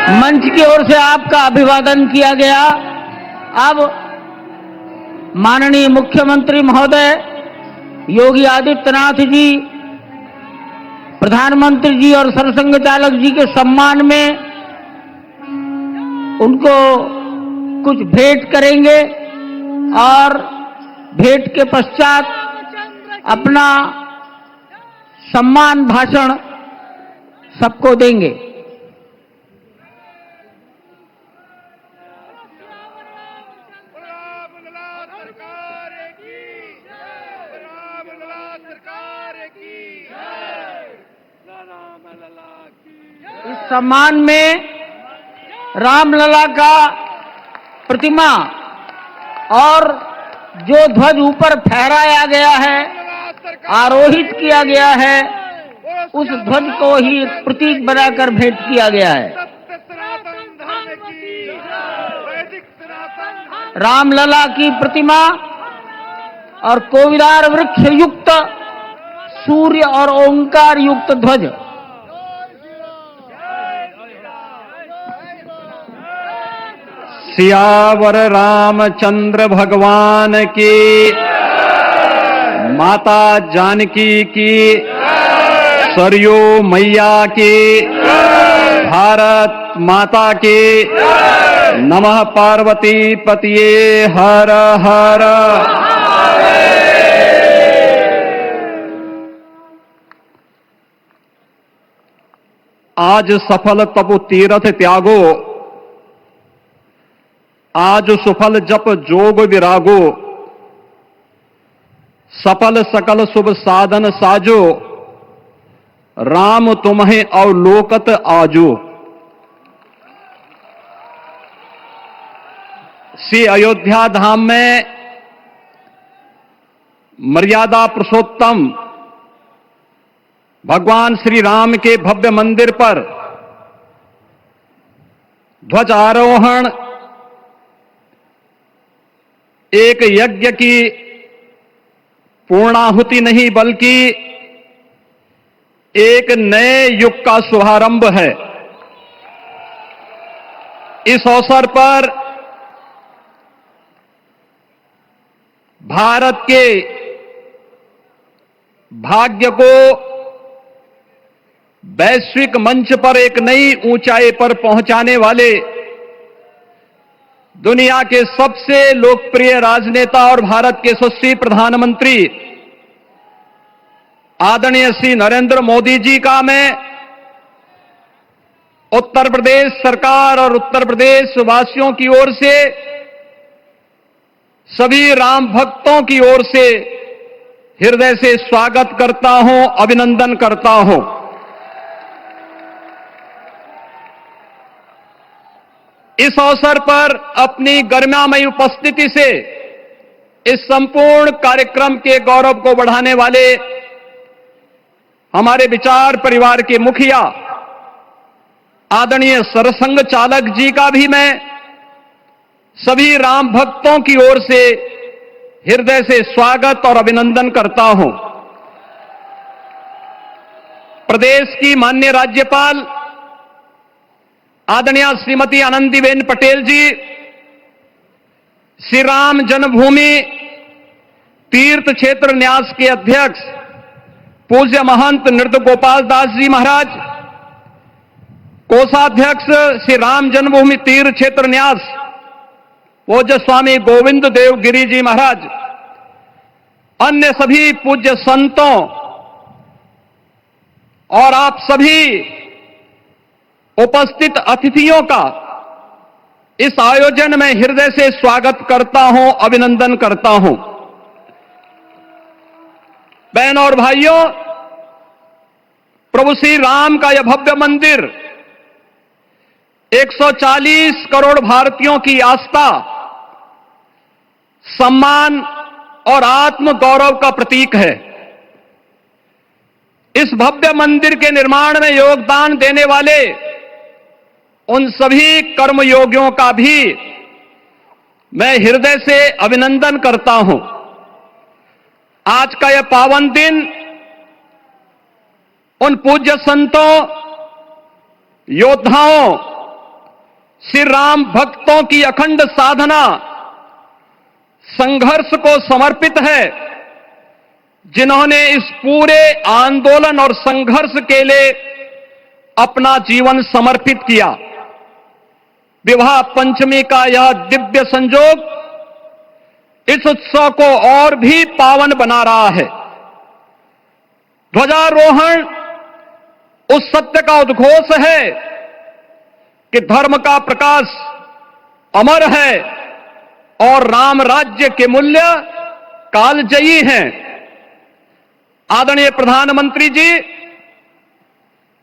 मंच की ओर से आपका अभिवादन किया गया। अब माननीय मुख्यमंत्री महोदय योगी आदित्यनाथ जी प्रधानमंत्री जी और सरसंघ चालक जी के सम्मान में उनको कुछ भेंट करेंगे, और भेंट के पश्चात अपना सम्मान भाषण सबको देंगे। इस सम्मान में रामलला का प्रतिमा और जो ध्वज ऊपर फहराया गया है, आरोहित किया गया है, उस ध्वज को ही प्रतीक बनाकर भेंट किया गया है। रामलला की प्रतिमा और कोविदार वृक्ष युक्त सूर्य और ओंकार युक्त ध्वज। सियावर रामचंद्र भगवान की, माता जानकी की, सरयू मैया की, भारत माता की, नमः पार्वती पतिये हर हर। आज सफल तपु तीरथ त्यागो, आज सुफल जप जोग विरागो, सफल सकल शुभ साधन साजो, राम तुम्हें अवलोकत आजो। श्री अयोध्या धाम में मर्यादा पुरुषोत्तम भगवान श्री राम के भव्य मंदिर पर ध्वजारोहण एक यज्ञ की पूर्णाहुति नहीं, बल्कि एक नए युग का शुभारंभ है। इस अवसर पर भारत के भाग्य को वैश्विक मंच पर एक नई ऊंचाई पर पहुंचाने वाले दुनिया के सबसे लोकप्रिय राजनेता और भारत के यशस्वी प्रधानमंत्री आदरणीय श्री नरेंद्र मोदी जी का मैं उत्तर प्रदेश सरकार और उत्तर प्रदेश वासियों की ओर से, सभी राम भक्तों की ओर से हृदय से स्वागत करता हूं, अभिनंदन करता हूं। इस अवसर पर अपनी गरिमामयी उपस्थिति से इस संपूर्ण कार्यक्रम के गौरव को बढ़ाने वाले हमारे विचार परिवार के मुखिया आदरणीय सरसंघ चालक जी का भी मैं सभी राम भक्तों की ओर से हृदय से स्वागत और अभिनंदन करता हूं। प्रदेश की माननीय राज्यपाल आदरणीय श्रीमती आनंदीबेन पटेल जी, श्री राम जन्मभूमि तीर्थ क्षेत्र न्यास के अध्यक्ष पूज्य महंत नृत्य गोपाल दास जी महाराज, कोषाध्यक्ष श्री राम जन्मभूमि तीर्थ क्षेत्र न्यास पूज्य स्वामी गोविंद देव गिरी जी महाराज, अन्य सभी पूज्य संतों और आप सभी उपस्थित अतिथियों का इस आयोजन में हृदय से स्वागत करता हूं, अभिनंदन करता हूं। बहनों और भाइयों, प्रभु श्री राम का यह भव्य मंदिर 140 करोड़ भारतीयों की आस्था, सम्मान और आत्म गौरव का प्रतीक है। इस भव्य मंदिर के निर्माण में योगदान देने वाले उन सभी कर्मयोगियों का भी मैं हृदय से अभिनंदन करता हूं। आज का यह पावन दिन उन पूज्य संतों, योद्धाओं, श्री राम भक्तों की अखंड साधना, संघर्ष को समर्पित है, जिन्होंने इस पूरे आंदोलन और संघर्ष के लिए अपना जीवन समर्पित किया। विवाह पंचमी का यह दिव्य संयोग इस उत्सव को और भी पावन बना रहा है। ध्वजारोहण उस सत्य का उद्घोष है कि धर्म का प्रकाश अमर है और राम राज्य के मूल्य कालजयी हैं। आदरणीय प्रधानमंत्री जी,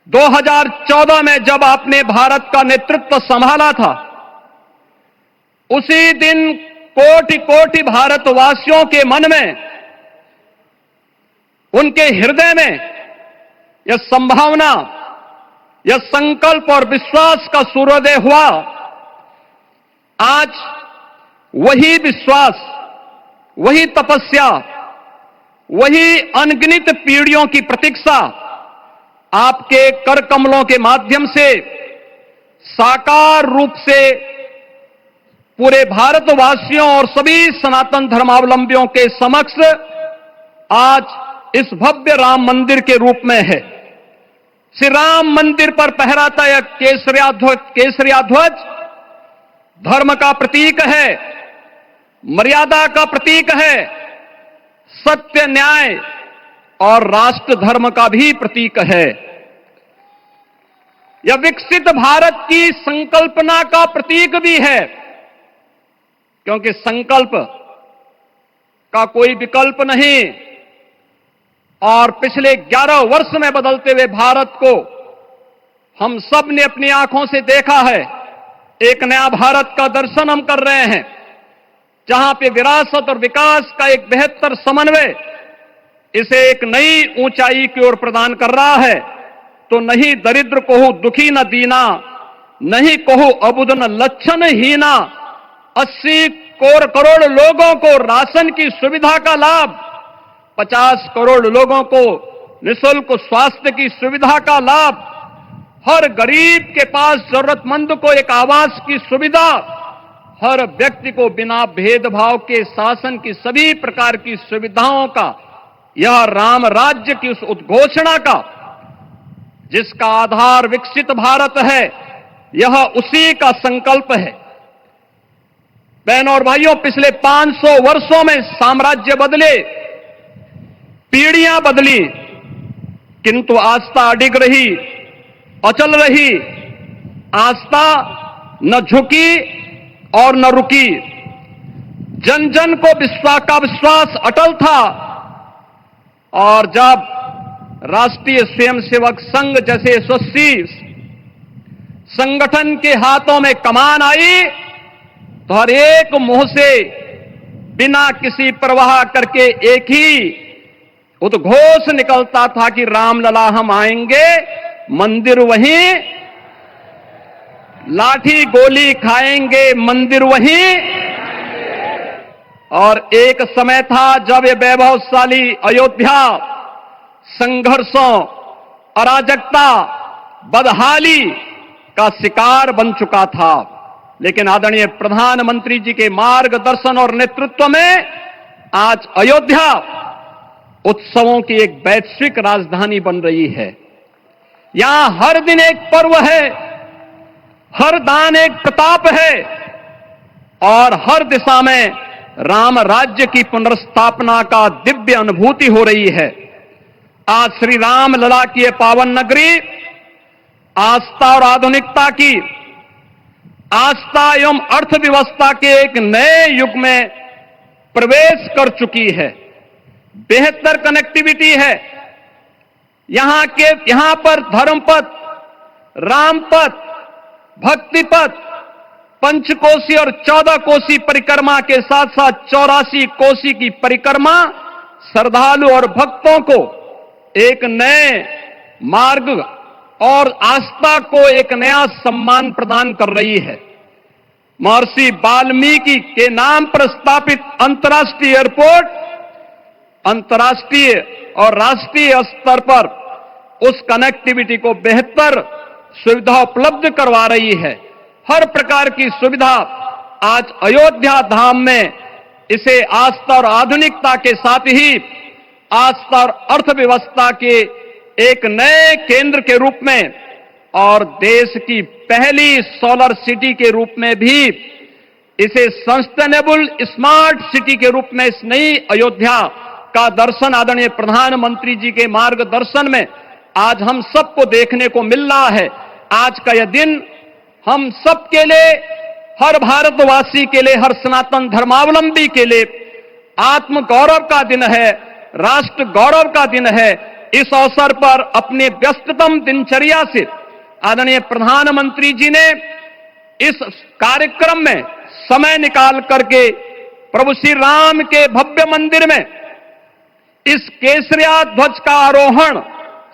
2014 में जब आपने भारत का नेतृत्व संभाला था, उसी दिन कोटि कोटि भारतवासियों के मन में, उनके हृदय में यह संभावना, यह संकल्प और विश्वास का सूर्योदय हुआ। आज वही विश्वास, वही तपस्या, वही अनगिनत पीढ़ियों की प्रतीक्षा आपके कर कमलों के माध्यम से साकार रूप से पूरे भारतवासियों और सभी सनातन धर्मावलंबियों के समक्ष आज इस भव्य राम मंदिर के रूप में है। श्री राम मंदिर पर फहराता यह केसरिया ध्वज धर्म का प्रतीक है, मर्यादा का प्रतीक है, सत्य, न्याय और राष्ट्र धर्म का भी प्रतीक है। यह विकसित भारत की संकल्पना का प्रतीक भी है, क्योंकि संकल्प का कोई विकल्प नहीं। और पिछले 11 वर्ष में बदलते हुए भारत को हम सब ने अपनी आंखों से देखा है। एक नया भारत का दर्शन हम कर रहे हैं, जहां पे विरासत और विकास का एक बेहतर समन्वय इसे एक नई ऊंचाई की ओर प्रदान कर रहा है। तो नहीं दरिद्र को दुखी न दीना, नहीं कहूं अबुद न लक्षण हीना, 80 करोड़ लोगों को राशन की सुविधा का लाभ, 50 करोड़ लोगों को निःशुल्क स्वास्थ्य की सुविधा का लाभ, हर गरीब के पास जरूरतमंद को एक आवास की सुविधा, हर व्यक्ति को बिना भेदभाव के शासन की सभी प्रकार की सुविधाओं का, यह राम राज्य की उस उद्घोषणा का जिसका आधार विकसित भारत है, यह उसी का संकल्प है। बहनों और भाइयों, पिछले 500 वर्षों में साम्राज्य बदले, पीढ़ियां बदली, किंतु आस्था अडिग रही, अचल रही। आस्था न झुकी और न रुकी। जन जन को विश्वास अटल था। और जब राष्ट्रीय स्वयंसेवक संघ जैसे यशस्वी संगठन के हाथों में कमान आई, तो हर एक मुंह से बिना किसी परवाह करके एक ही उद्घोष निकलता था कि रामलला हम आएंगे, मंदिर वहीं, लाठी गोली खाएंगे, मंदिर वहीं। और एक समय था जब ये वैभवशाली अयोध्या संघर्षों, अराजकता, बदहाली का शिकार बन चुका था। लेकिन आदरणीय प्रधानमंत्री जी के मार्गदर्शन और नेतृत्व में आज अयोध्या उत्सवों की एक वैश्विक राजधानी बन रही है। यहां हर दिन एक पर्व है, हर दान एक प्रताप है और हर दिशा में राम राज्य की पुनर्स्थापना का दिव्य अनुभूति हो रही है। आज श्री राम लला की ये पावन नगरी आस्था और आधुनिकता की, आस्था एवं अर्थव्यवस्था के एक नए युग में प्रवेश कर चुकी है। बेहतर कनेक्टिविटी है। यहां पर धर्मपथ, रामपथ, भक्तिपथ, पंचकोसी और 14 कोसी परिक्रमा के साथ साथ 84 कोसी की परिक्रमा श्रद्धालु और भक्तों को एक नए मार्ग और आस्था को एक नया सम्मान प्रदान कर रही है। महर्षि वाल्मीकि के नाम पर स्थापित अंतर्राष्ट्रीय एयरपोर्ट अंतर्राष्ट्रीय और राष्ट्रीय स्तर पर उस कनेक्टिविटी को बेहतर सुविधा उपलब्ध करवा रही है। हर प्रकार की सुविधा आज अयोध्या धाम में इसे आस्था और आधुनिकता के साथ ही आस्था और अर्थव्यवस्था के एक नए केंद्र के रूप में और देश की पहली सोलर सिटी के रूप में भी, इसे सस्टेनेबल स्मार्ट सिटी के रूप में इस नई अयोध्या का दर्शन आदरणीय प्रधानमंत्री जी के मार्गदर्शन में आज हम सबको देखने को मिल रहा है। आज का यह दिन हम सबके लिए, हर भारतवासी के लिए, हर सनातन धर्मावलंबी के लिए आत्म गौरव का दिन है, राष्ट्र गौरव का दिन है। इस अवसर पर अपने व्यस्ततम दिनचर्या से आदरणीय प्रधानमंत्री जी ने इस कार्यक्रम में समय निकाल करके प्रभु श्री राम के भव्य मंदिर में इस केसरिया ध्वज का आरोहण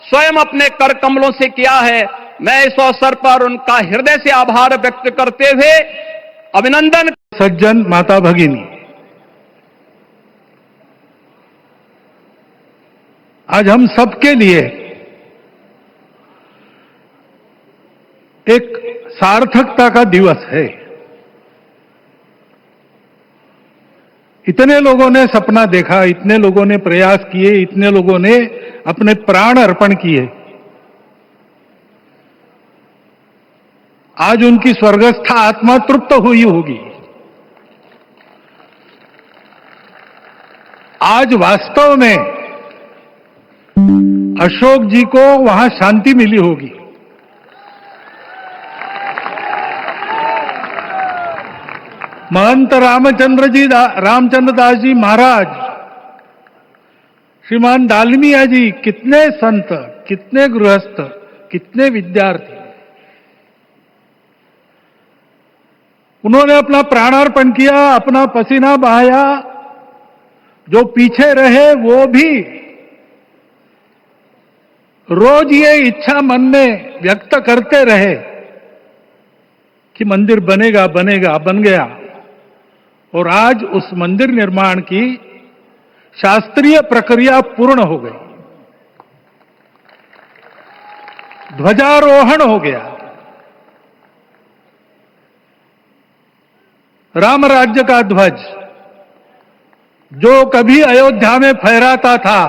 स्वयं अपने कर कमलों से किया है। मैं इस अवसर पर उनका हृदय से आभार व्यक्त करते हुए अभिनंदन। सज्जन माता भगिनी, आज हम सबके लिए एक सार्थकता का दिवस है। इतने लोगों ने सपना देखा, इतने लोगों ने प्रयास किए, इतने लोगों ने अपने प्राण अर्पण किए। आज उनकी स्वर्गस्थ आत्मा तृप्त हुई होगी। आज वास्तव में अशोक जी को वहां शांति मिली होगी। महंत रामचंद्र दास जी महाराज, श्रीमान डालमिया जी, कितने संत, कितने गृहस्थ, कितने विद्यार्थी, उन्होंने अपना प्राणार्पण किया, अपना पसीना बहाया। जो पीछे रहे वो भी रोज ये इच्छा मन में व्यक्त करते रहे कि मंदिर बनेगा बनेगा, बन गया। और आज उस मंदिर निर्माण की शास्त्रीय प्रक्रिया पूर्ण हो गई, ध्वजारोहण हो गया। राम राज्य का ध्वज जो कभी अयोध्या में फहराता था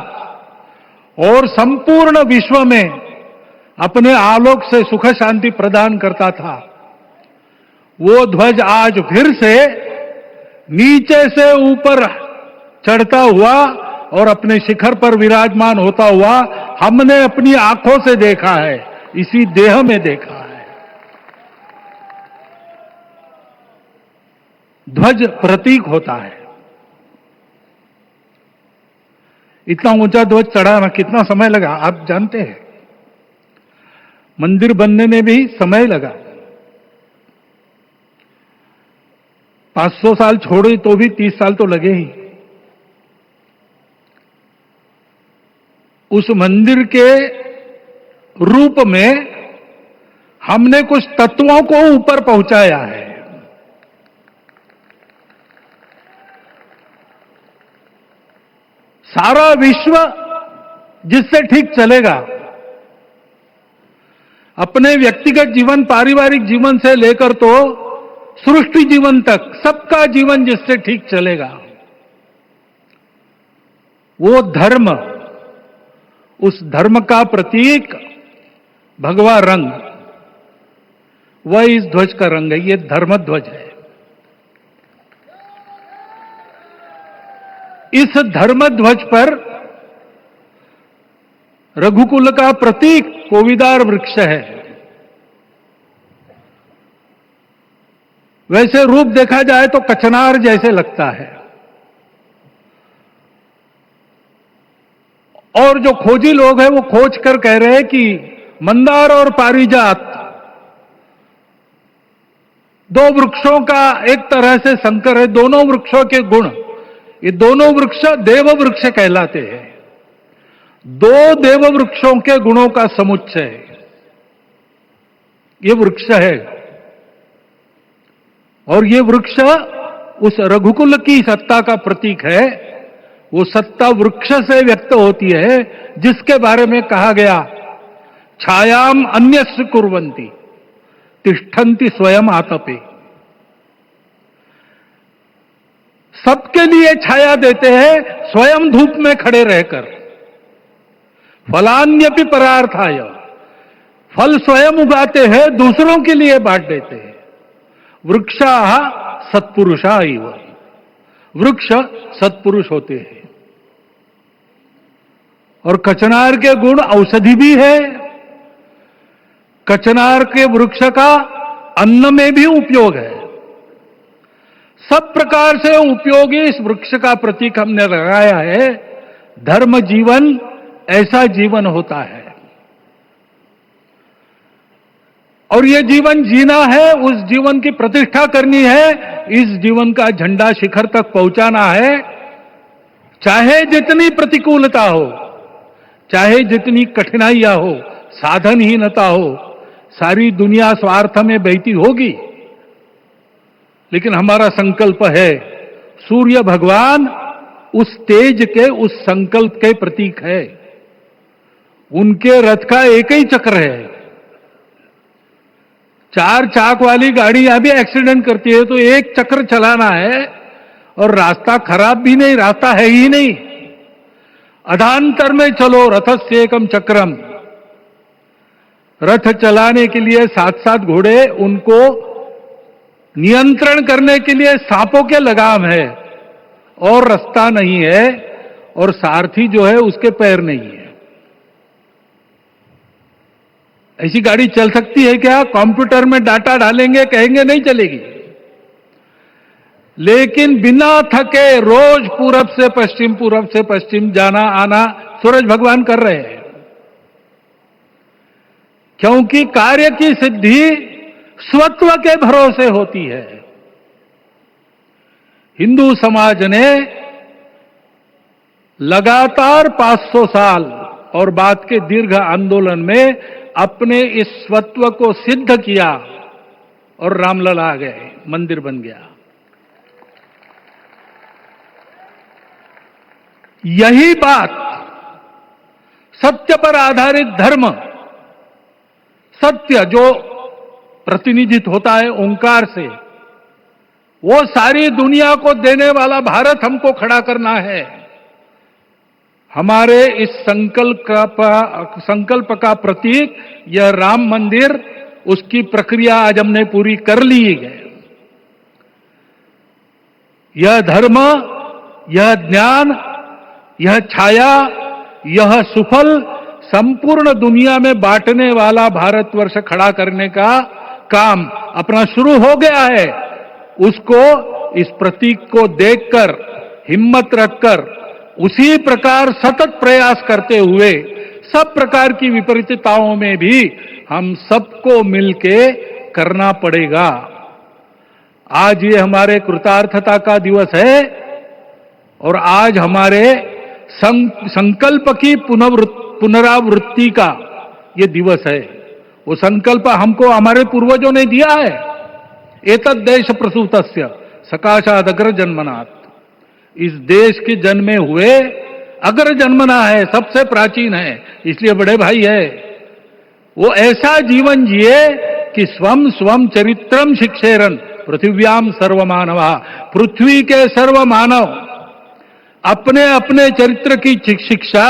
और संपूर्ण विश्व में अपने आलोक से सुख शांति प्रदान करता था, वो ध्वज आज फिर से नीचे से ऊपर चढ़ता हुआ और अपने शिखर पर विराजमान होता हुआ हमने अपनी आंखों से देखा है, इसी देह में देखा है। ध्वज प्रतीक होता है। इतना ऊंचा ध्वज चढ़ाना कितना समय लगा आप जानते हैं। मंदिर बनने में भी समय लगा। 500 साल छोड़े तो भी 30 साल तो लगे ही। उस मंदिर के रूप में हमने कुछ तत्वों को ऊपर पहुंचाया है। सारा विश्व जिससे ठीक चलेगा, अपने व्यक्तिगत जीवन, पारिवारिक जीवन से लेकर तो सृष्टि जीवन तक सबका जीवन जिससे ठीक चलेगा, वो धर्म, उस धर्म का प्रतीक भगवा रंग, वह इस ध्वज का रंग है। ये धर्म ध्वज है। इस धर्म ध्वज पर रघुकुल का प्रतीक कोविदार वृक्ष है। वैसे रूप देखा जाए तो कचनार जैसे लगता है, और जो खोजी लोग हैं वो खोज कर कह रहे हैं कि मंदार और पारिजात दो वृक्षों का एक तरह से संकर है। दोनों वृक्षों के गुण, ये दोनों वृक्ष देव वृक्ष कहलाते हैं। दो देव वृक्षों के गुणों का समुच्चय ये वृक्ष है, और ये वृक्ष उस रघुकुल की सत्ता का प्रतीक है। वो सत्ता वृक्ष से व्यक्त होती है, जिसके बारे में कहा गया, छायाम अन्यस्य कुर्वन्ति तिष्ठन्ति स्वयं आतपे। सबके लिए छाया देते हैं, स्वयं धूप में खड़े रहकर। फलान्यपि परार्थाय, फल स्वयं उगाते हैं, दूसरों के लिए बांट देते हैं। वृक्षाः सत्पुरुषा इव, वृक्ष सत्पुरुष होते हैं। और कचनार के गुण औषधि भी है। कचनार के वृक्ष का अन्न में भी उपयोग है। सब प्रकार से उपयोगी इस वृक्ष का प्रतीक हमने लगाया है। धर्म जीवन ऐसा जीवन होता है, और ये जीवन जीना है, उस जीवन की प्रतिष्ठा करनी है, इस जीवन का झंडा शिखर तक पहुंचाना है। चाहे जितनी प्रतिकूलता हो, चाहे जितनी कठिनाइयां हो, साधनहीनता हो, सारी दुनिया स्वार्थ में बहती होगी, लेकिन हमारा संकल्प है। सूर्य भगवान उस तेज के, उस संकल्प के प्रतीक है। उनके रथ का एक ही चक्र है। 4 चाक वाली गाड़ियां भी एक्सीडेंट करती है तो एक चक्र चलाना है, और रास्ता खराब भी नहीं, रास्ता है ही नहीं। अधांतर में चलो रथस्य एकम चक्रम। रथ चलाने के लिए 7-7 घोड़े, उनको नियंत्रण करने के लिए सांपों के लगाम है, और रास्ता नहीं है, और सारथी जो है उसके पैर नहीं है। ऐसी गाड़ी चल सकती है क्या? कंप्यूटर में डाटा डालेंगे, कहेंगे नहीं चलेगी। लेकिन बिना थके रोज पूरब से पश्चिम, पूरब से पश्चिम जाना आना सूरज भगवान कर रहे हैं, क्योंकि कार्य की सिद्धि स्वत्व के भरोसे होती है। हिंदू समाज ने लगातार 500 साल और बाद के दीर्घ आंदोलन में अपने इस स्वत्व को सिद्ध किया, और रामलला आ गए, मंदिर बन गया। यही बात सत्य पर आधारित धर्म, सत्य जो प्रतिनिधित्व होता है ओंकार से, वो सारी दुनिया को देने वाला भारत हमको खड़ा करना है। हमारे इस संकल्प का प्रतीक यह राम मंदिर, उसकी प्रक्रिया आज हमने पूरी कर ली है। यह धर्म, यह ज्ञान, यह छाया, यह सुफल संपूर्ण दुनिया में बांटने वाला भारतवर्ष खड़ा करने का काम अपना शुरू हो गया है। उसको, इस प्रतीक को देखकर, हिम्मत रखकर, उसी प्रकार सतत प्रयास करते हुए सब प्रकार की विपरीतताओं में भी हम सबको मिलके करना पड़ेगा। आज ये हमारे कृतार्थता का दिवस है और आज हमारे संकल्प की पुनरावृत्ति का ये दिवस है। वो संकल्प हमको हमारे पूर्वजों ने दिया है। एतद् देश प्रसूतस्य सकाशाद अग्र जन्मनात्। इस देश के जन्मे हुए अग्र जन्मना है, सबसे प्राचीन है, इसलिए बड़े भाई है। वो ऐसा जीवन जिए कि स्वम स्वम चरित्रम शिक्षेरन पृथिव्याम सर्वमानवा। पृथ्वी के सर्व मानव अपने अपने चरित्र की शिक्षा,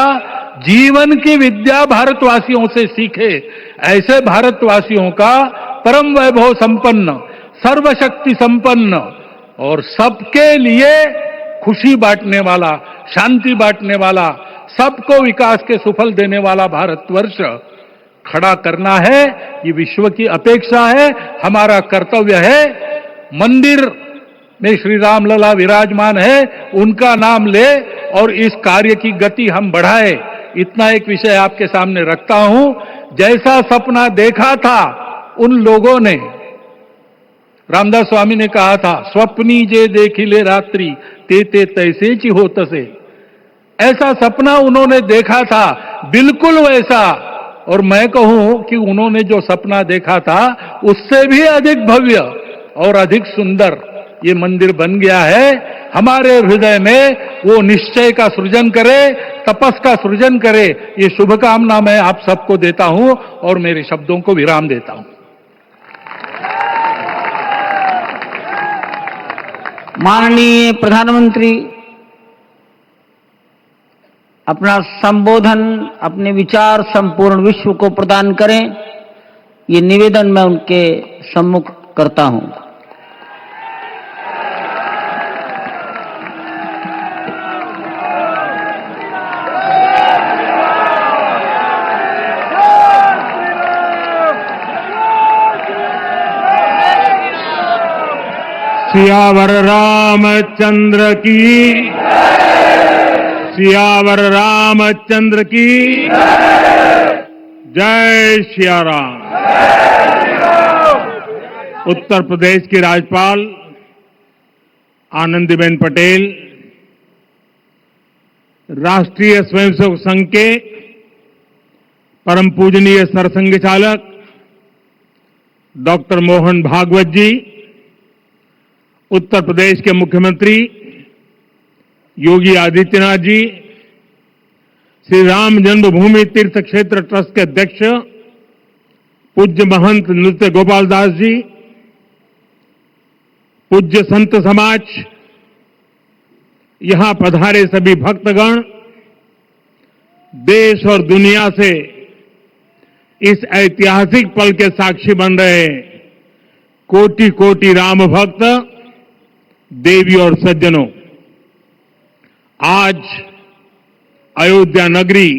जीवन की विद्या भारतवासियों से सीखे। ऐसे भारतवासियों का परम वैभव संपन्न, सर्वशक्ति संपन्न और सबके लिए खुशी बांटने वाला, शांति बांटने वाला, सबको विकास के सुफल देने वाला भारतवर्ष खड़ा करना है। ये विश्व की अपेक्षा है, हमारा कर्तव्य है। मंदिर में श्री राम लला विराजमान है, उनका नाम ले और इस कार्य की गति हम बढ़ाए। इतना एक विषय आपके सामने रखता हूं। जैसा सपना देखा था उन लोगों ने, रामदास स्वामी ने कहा था, स्वप्नी जे देखिले रात्रि ते ते तैसे ची हो तसे। ऐसा सपना उन्होंने देखा था, बिल्कुल वैसा। और मैं कहूं कि उन्होंने जो सपना देखा था उससे भी अधिक भव्य और अधिक सुंदर ये मंदिर बन गया है। हमारे हृदय में वो निश्चय का सृजन करे, तपस का सृजन करे। ये शुभकामना मैं आप सबको देता हूं और मेरे शब्दों को विराम देता हूं। माननीय प्रधानमंत्री अपना संबोधन, अपने विचार संपूर्ण विश्व को प्रदान करें, ये निवेदन मैं उनके सम्मुख करता हूं। सियावर रामचंद्र की, सियावर रामचंद्र की जय सिया राम। उत्तर प्रदेश की राज्यपाल आनंदीबेन पटेल, राष्ट्रीय स्वयंसेवक संघ के परम पूजनीय सरसंघ चालक डॉक्टर मोहन भागवत जी, उत्तर प्रदेश के मुख्यमंत्री योगी आदित्यनाथ जी, श्री राम जन्मभूमि तीर्थ क्षेत्र ट्रस्ट के अध्यक्ष पूज्य महंत नृत्य गोपाल दास जी, पूज्य संत समाज, यहां पधारे सभी भक्तगण, देश और दुनिया से इस ऐतिहासिक पल के साक्षी बन रहे कोटि कोटि राम भक्त, देवी और सज्जनों, आज अयोध्या नगरी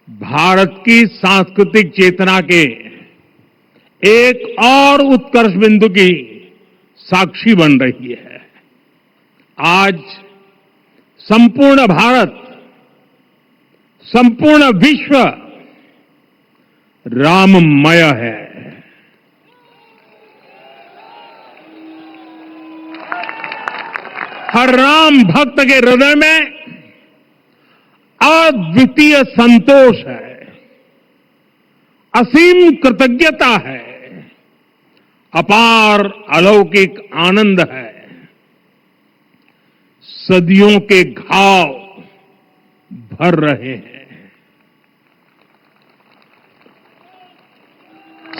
भारत की सांस्कृतिक चेतना के एक और उत्कर्ष बिंदु की साक्षी बन रही है। आज संपूर्ण भारत, संपूर्ण विश्व राममय है। हर राम भक्त के हृदय में अद्वितीय संतोष है, असीम कृतज्ञता है, अपार अलौकिक आनंद है। सदियों के घाव भर रहे हैं,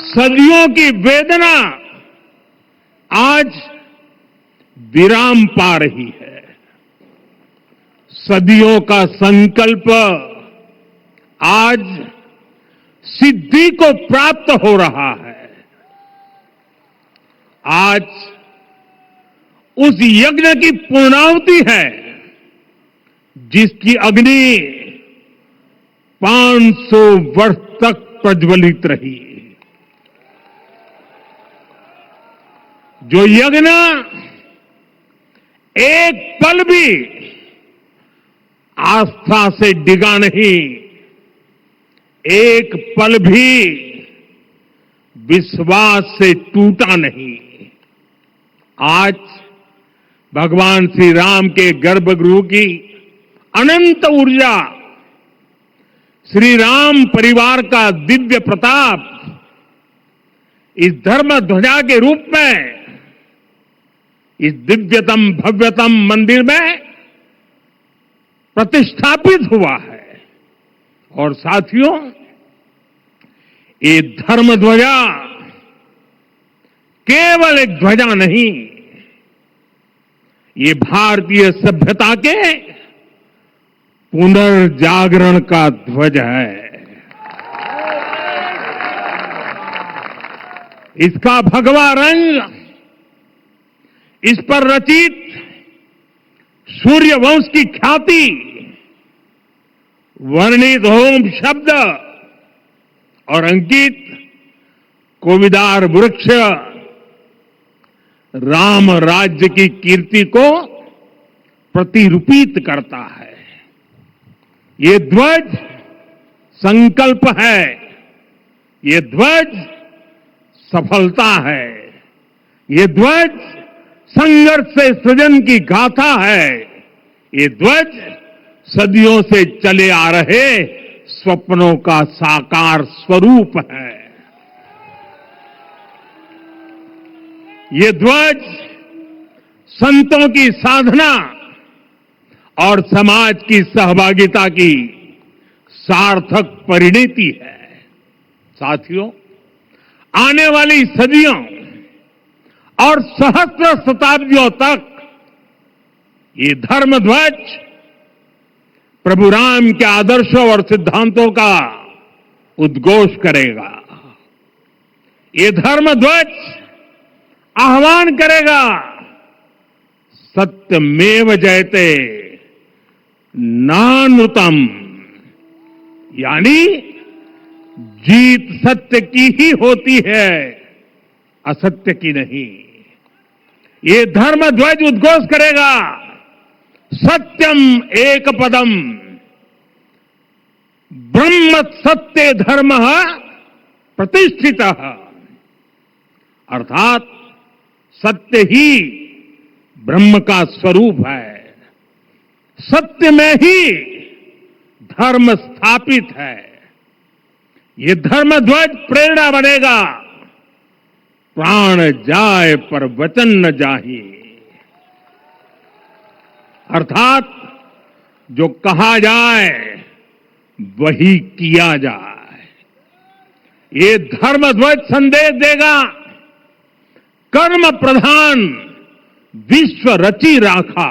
सदियों की वेदना आज विराम पा रही है। सदियों का संकल्प आज सिद्धि को प्राप्त हो रहा है। आज उस यज्ञ की पूर्णाहुति है जिसकी अग्नि 500 वर्ष तक प्रज्वलित रही। जो यज्ञ एक पल भी आस्था से डिगा नहीं, एक पल भी विश्वास से टूटा नहीं। आज भगवान श्री राम के गर्भगृह की अनंत ऊर्जा, श्री राम परिवार का दिव्य प्रताप इस धर्म ध्वजा के रूप में इस दिव्यतम भव्यतम मंदिर में प्रतिष्ठापित हुआ है। और साथियों, ये धर्म ध्वजा केवल एक ध्वजा नहीं, ये भारतीय सभ्यता के पुनर्जागरण का ध्वज है। इसका भगवा रंग, इस पर रचित सूर्य वंश की ख्याति, वर्णित होम शब्द और अंकित कोविदार वृक्ष राम राज्य की कीर्ति को प्रतिरूपित करता है। ये ध्वज संकल्प है, ये ध्वज सफलता है, ये ध्वज संघर्ष से सृजन की गाथा है, ये ध्वज सदियों से चले आ रहे स्वप्नों का साकार स्वरूप है। ये ध्वज संतों की साधना और समाज की सहभागिता की सार्थक परिणति है। साथियों, आने वाली सदियों और सहस्त्र शताब्दियों तक ये धर्म ध्वज प्रभु राम के आदर्शों और सिद्धांतों का उद्घोष करेगा। ये धर्म ध्वज आह्वान करेगा, सत्यमेव जयते नानृतम, यानी जीत सत्य की ही होती है, असत्य की नहीं। ये धर्म ध्वज उद्घोष करेगा, सत्यम एक पदम ब्रह्म सत्य धर्म प्रतिष्ठित, अर्थात सत्य ही ब्रह्म का स्वरूप है, सत्य में ही धर्म स्थापित है। ये धर्म ध्वज प्रेरणा बनेगा, प्राण जाए पर वचन न जाहि, अर्थात जो कहा जाए वही किया जाए। ये धर्म ध्वज संदेश देगा, कर्म प्रधान विश्व रची राखा,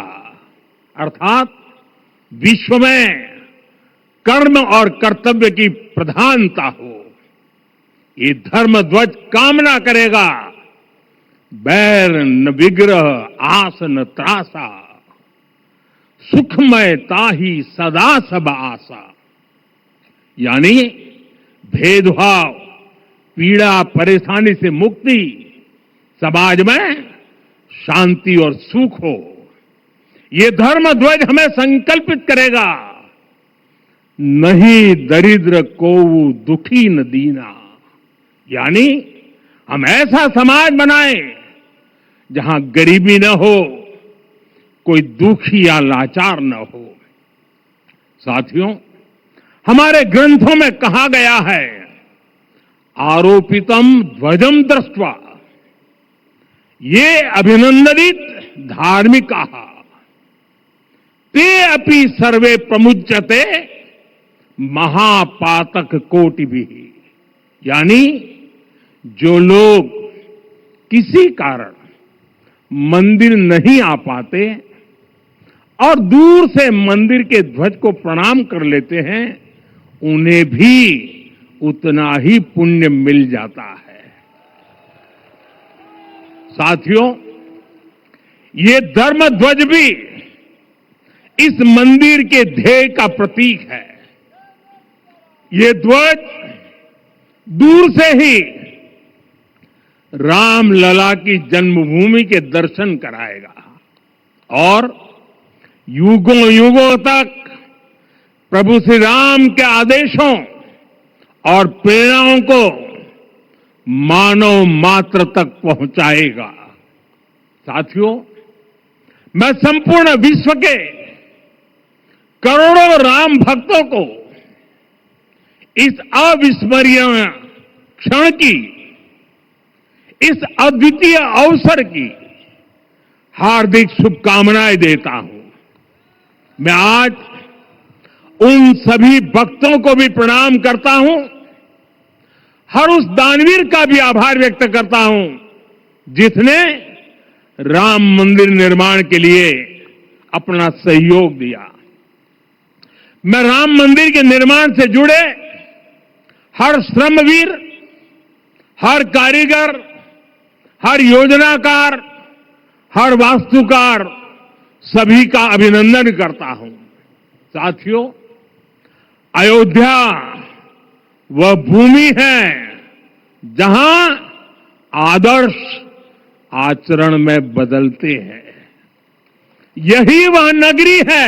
अर्थात विश्व में कर्म और कर्तव्य की प्रधानता हो। ये धर्म ध्वज कामना करेगा, बैर न विग्रह आस न त्रासा, सुखमय ताही सदा सब आशा, यानी भेदभाव, पीड़ा, परेशानी से मुक्ति, समाज में शांति और सुख हो। ये धर्म ध्वज हमें संकल्पित करेगा, नहीं दरिद्र को दुखी न दीना, यानी हम ऐसा समाज बनाएं जहां गरीबी न हो, कोई दुखी या लाचार न हो। साथियों, हमारे ग्रंथों में कहा गया है, आरोपितम ध्वजम दृष्ट्वा ये अभिनंदनित धार्मिका ते अपि सर्वे प्रमुच्यते महापातक कोटि भी, यानी जो लोग किसी कारण मंदिर नहीं आ पाते और दूर से मंदिर के ध्वज को प्रणाम कर लेते हैं, उन्हें भी उतना ही पुण्य मिल जाता है। साथियों, ये धर्म ध्वज भी इस मंदिर के ध्येय का प्रतीक है। ये ध्वज दूर से ही राम लला की जन्मभूमि के दर्शन कराएगा और युगों युगों तक प्रभु श्री राम के आदेशों और प्रेरणाओं को मानव मात्र तक पहुंचाएगा। साथियों, मैं संपूर्ण विश्व के करोड़ों राम भक्तों को इस अविस्मरणीय क्षण की, इस अद्वितीय अवसर की हार्दिक शुभकामनाएं देता हूं। मैं आज उन सभी भक्तों को भी प्रणाम करता हूं, हर उस दानवीर का भी आभार व्यक्त करता हूं जिसने राम मंदिर निर्माण के लिए अपना सहयोग दिया। मैं राम मंदिर के निर्माण से जुड़े हर श्रमवीर, हर कारीगर, हर योजनाकार, हर वास्तुकार, सभी का अभिनंदन करता हूं। साथियों, अयोध्या वह भूमि है जहां आदर्श आचरण में बदलते हैं। यही वह नगरी है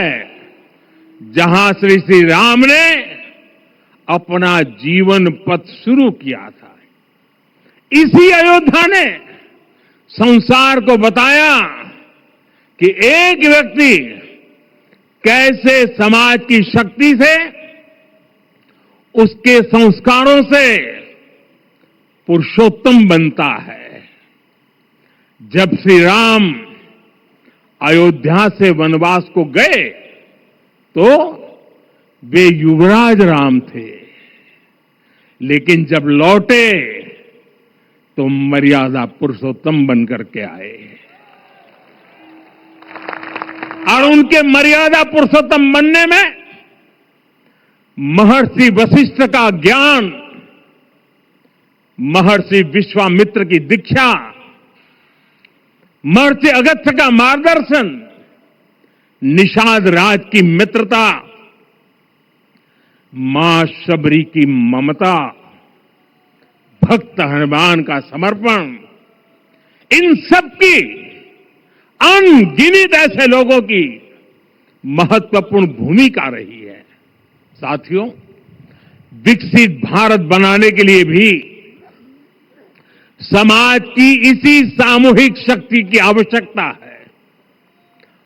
जहां श्री राम ने अपना जीवन पथ शुरू किया था। इसी अयोध्या ने संसार को बताया कि एक व्यक्ति कैसे समाज की शक्ति से, उसके संस्कारों से पुरुषोत्तम बनता है। जब श्री राम अयोध्या से वनवास को गए तो वे युवराज राम थे, लेकिन जब लौटे तो मर्यादा पुरुषोत्तम बनकर के आए। और उनके मर्यादा पुरुषोत्तम बनने में महर्षि वशिष्ठ का ज्ञान, महर्षि विश्वामित्र की दीक्षा, महर्षि अगस्त्य का मार्गदर्शन, निषाद राज की मित्रता, मां शबरी की ममता, भक्त हनुमान का समर्पण, इन सब की अनगिनत ऐसे लोगों की महत्वपूर्ण भूमिका रही है। साथियों, विकसित भारत बनाने के लिए भी समाज की इसी सामूहिक शक्ति की आवश्यकता है।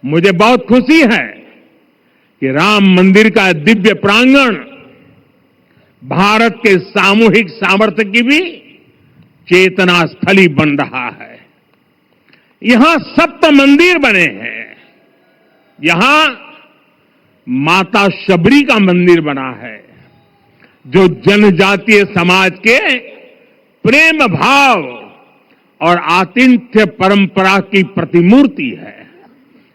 मुझे बहुत खुशी है कि राम मंदिर का दिव्य प्रांगण भारत के सामूहिक सामर्थ्य की भी चेतना स्थली बन रहा है। यहां सप्त मंदिर बने हैं। यहां माता शबरी का मंदिर बना है, जो जनजातीय समाज के प्रेम भाव और आतिथ्य परंपरा की प्रतिमूर्ति है।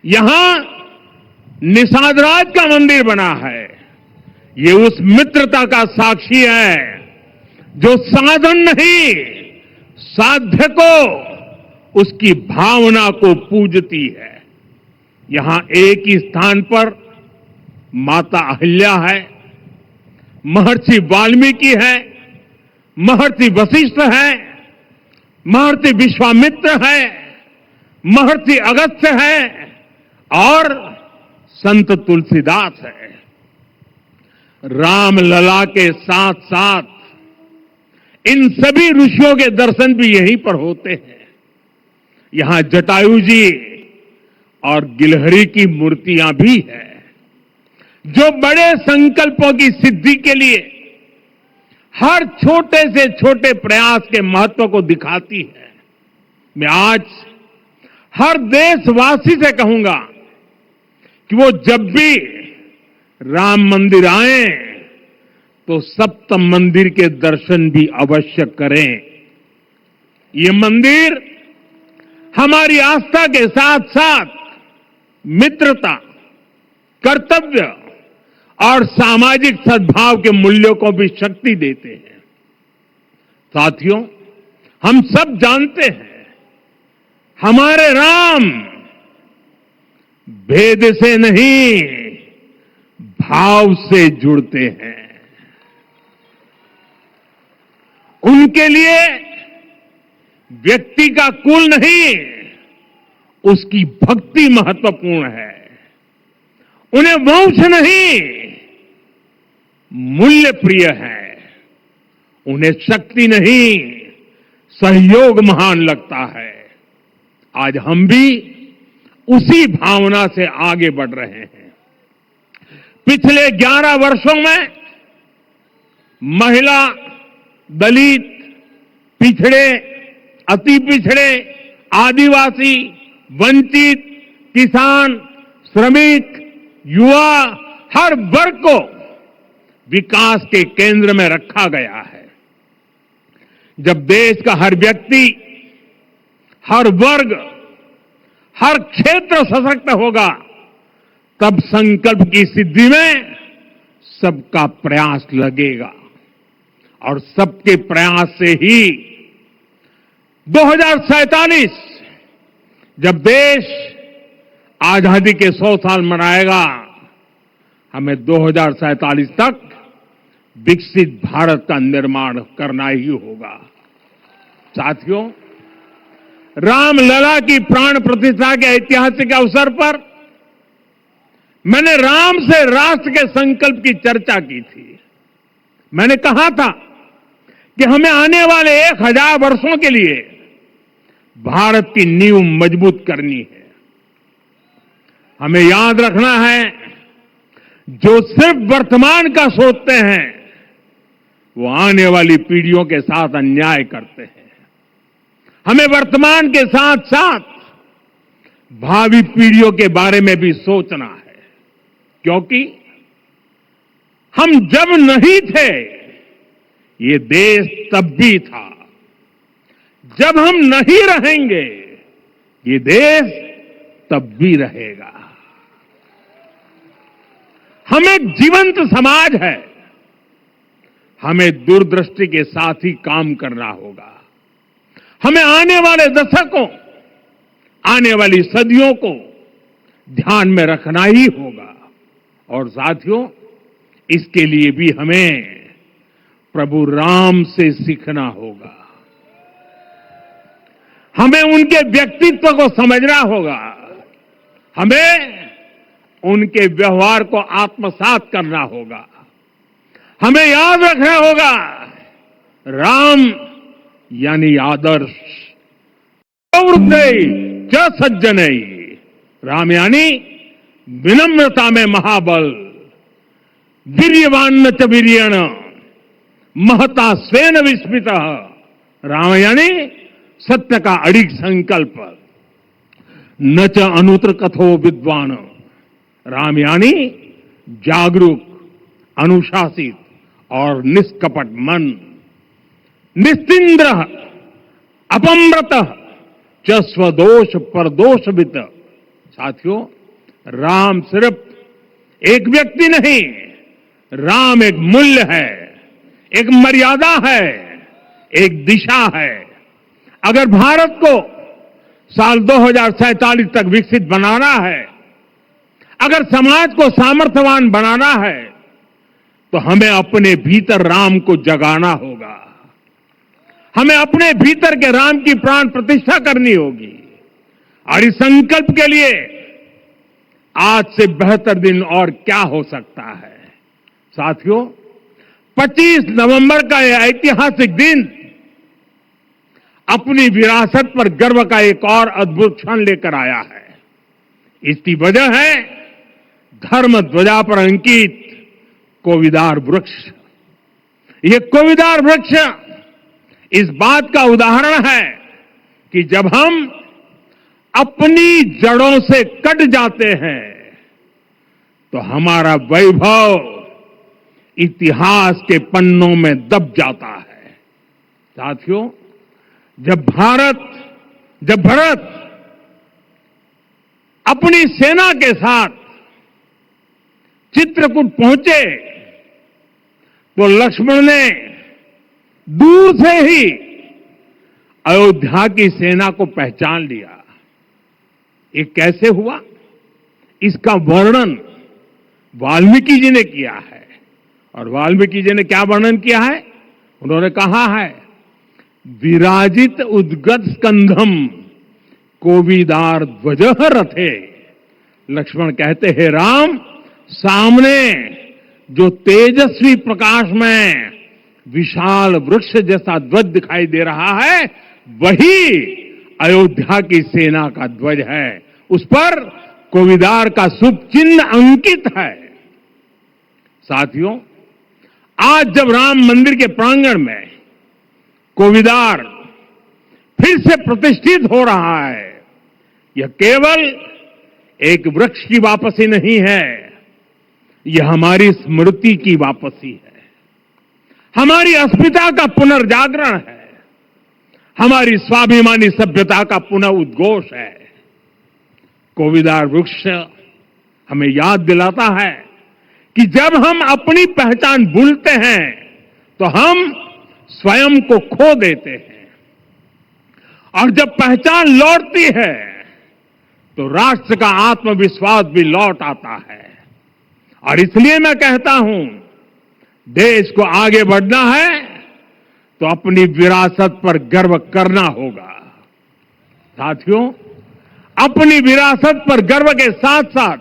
यहां निषाद राज का मंदिर बना है। ये उस मित्रता का साक्षी है जो साधन नहीं, साध्य को, उसकी भावना को पूजती है। यहां एक ही स्थान पर माता अहिल्या है, महर्षि वाल्मीकि है, महर्षि वशिष्ठ है, महर्षि विश्वामित्र है, महर्षि अगस्त्य है और संत तुलसीदास है। रामलला के साथ साथ इन सभी ऋषियों के दर्शन भी यहीं पर होते हैं। यहां जटायु जी और गिलहरी की मूर्तियां भी हैं, जो बड़े संकल्पों की सिद्धि के लिए हर छोटे से छोटे प्रयास के महत्व को दिखाती है। मैं आज हर देशवासी से कहूंगा कि वो जब भी राम मंदिर आए तो सप्त मंदिर के दर्शन भी अवश्य करें। ये मंदिर हमारी आस्था के साथ साथ मित्रता, कर्तव्य और सामाजिक सद्भाव के मूल्यों को भी शक्ति देते हैं। साथियों, हम सब जानते हैं हमारे राम भेद से नहीं, भाव से जुड़ते हैं। उनके लिए व्यक्ति का कुल नहीं, उसकी भक्ति महत्वपूर्ण है। उन्हें वंश नहीं, मूल्य प्रिय है। उन्हें शक्ति नहीं, सहयोग महान लगता है। आज हम भी उसी भावना से आगे बढ़ रहे हैं। पिछले 11 वर्षों में महिला, दलित, पिछड़े, अति पिछड़े, आदिवासी, वंचित, किसान, श्रमिक, युवा, हर वर्ग को विकास के केंद्र में रखा गया है। जब देश का हर व्यक्ति, हर वर्ग, हर क्षेत्र सशक्त होगा, तब संकल्प की सिद्धि में सबका प्रयास लगेगा और सबके प्रयास से ही 2047 जब देश आजादी के 100 साल मनाएगा, हमें 2047 तक विकसित भारत का निर्माण करना ही होगा। साथियों, रामलला की प्राण प्रतिष्ठा के ऐतिहासिक अवसर पर मैंने राम से राष्ट्र के संकल्प की चर्चा की थी। मैंने कहा था कि हमें आने वाले 1000 वर्षों के लिए भारत की नींव मजबूत करनी है। हमें याद रखना है, जो सिर्फ वर्तमान का सोचते हैं वो आने वाली पीढ़ियों के साथ अन्याय करते हैं। हमें वर्तमान के साथ साथ भावी पीढ़ियों के बारे में भी सोचना है, क्योंकि हम जब नहीं थे ये देश तब भी था, जब हम नहीं रहेंगे ये देश तब भी रहेगा। हम एक जीवंत समाज है, हमें दूरदृष्टि के साथ ही काम करना होगा। हमें आने वाले दशकों, आने वाली सदियों को ध्यान में रखना ही होगा। और साथियों, इसके लिए भी हमें प्रभु राम से सीखना होगा। हमें उनके व्यक्तित्व को समझना होगा, हमें उनके व्यवहार को आत्मसात करना होगा। हमें याद रखना होगा, राम यानी आदर्श, प्रवृत्ति च सज्जनई, राम यानी विनम्रता में महाबल, वीर्यवान च वीर्यण, महता स्वेन विस्मितः, राम यानी सत्य का अडिग संकल्प, न च अनुत्र कथो विद्वान, राम यानी जागरूक, अनुशासित और निष्कपट मन, निस्तिंद्र अपम्रत च स्वदोष परदोषवित। साथियों, राम सिर्फ एक व्यक्ति नहीं, राम एक मूल्य है, एक मर्यादा है, एक दिशा है। अगर भारत को साल 2047 तक विकसित बनाना है, अगर समाज को सामर्थ्यवान बनाना है, तो हमें अपने भीतर राम को जगाना होगा। हमें अपने भीतर के राम की प्राण प्रतिष्ठा करनी होगी। और इस संकल्प के लिए आज से बेहतर दिन और क्या हो सकता है। साथियों, 25 नवंबर का यह ऐतिहासिक दिन अपनी विरासत पर गर्व का एक और अद्भुत क्षण लेकर आया है। इसकी वजह है धर्म ध्वजा पर अंकित कोविदार वृक्ष। ये कोविदार वृक्ष इस बात का उदाहरण है कि जब हम अपनी जड़ों से कट जाते हैं तो हमारा वैभव इतिहास के पन्नों में दब जाता है। साथियों, जब भरत अपनी सेना के साथ चित्रकूट पहुंचे तो लक्ष्मण ने दूर से ही अयोध्या की सेना को पहचान लिया। ये कैसे हुआ, इसका वर्णन वाल्मीकि जी ने किया है। और वाल्मीकि जी ने क्या वर्णन किया है? उन्होंने कहा है, विराजित उद्गत स्कंधम कोविदार ध्वज रथे। लक्ष्मण कहते हैं, राम, सामने जो तेजस्वी प्रकाश में विशाल वृक्ष जैसा ध्वज दिखाई दे रहा है, वही अयोध्या की सेना का ध्वज है, उस पर कोविदार का शुभ चिन्ह अंकित है। साथियों, आज जब राम मंदिर के प्रांगण में कोविदार फिर से प्रतिष्ठित हो रहा है, यह केवल एक वृक्ष की वापसी नहीं है, यह हमारी स्मृति की वापसी है, हमारी अस्मिता का पुनर्जागरण है, हमारी स्वाभिमानी सभ्यता का पुनः उद्घोष है। कोविदार वृक्ष हमें याद दिलाता है कि जब हम अपनी पहचान भूलते हैं तो हम स्वयं को खो देते हैं, और जब पहचान लौटती है तो राष्ट्र का आत्मविश्वास भी लौट आता है। और इसलिए मैं कहता हूं, देश को आगे बढ़ना है तो अपनी विरासत पर गर्व करना होगा। साथियों, अपनी विरासत पर गर्व के साथ साथ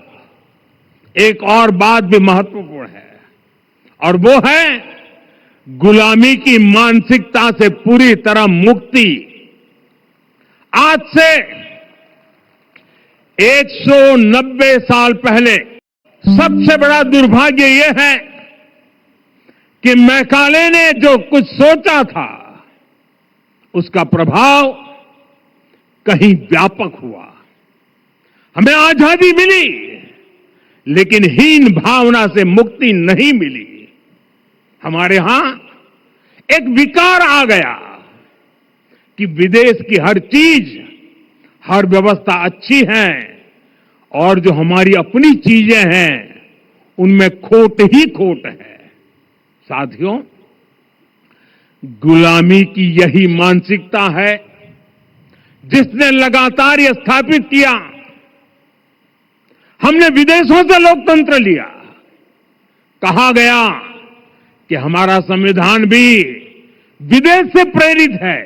एक और बात भी महत्वपूर्ण है, और वो है गुलामी की मानसिकता से पूरी तरह मुक्ति। आज से 190 साल पहले सबसे बड़ा दुर्भाग्य यह है कि मैकाले ने जो कुछ सोचा था उसका प्रभाव कहीं व्यापक हुआ। हमें आजादी मिली, लेकिन हीन भावना से मुक्ति नहीं मिली। हमारे यहां एक विकार आ गया कि विदेश की हर चीज, हर व्यवस्था अच्छी है, और जो हमारी अपनी चीजें हैं उनमें खोट ही खोट है। साथियों, गुलामी की यही मानसिकता है जिसने लगातार यह स्थापित किया। हमने विदेशों से लोकतंत्र लिया, कहा गया कि हमारा संविधान भी विदेश से प्रेरित है,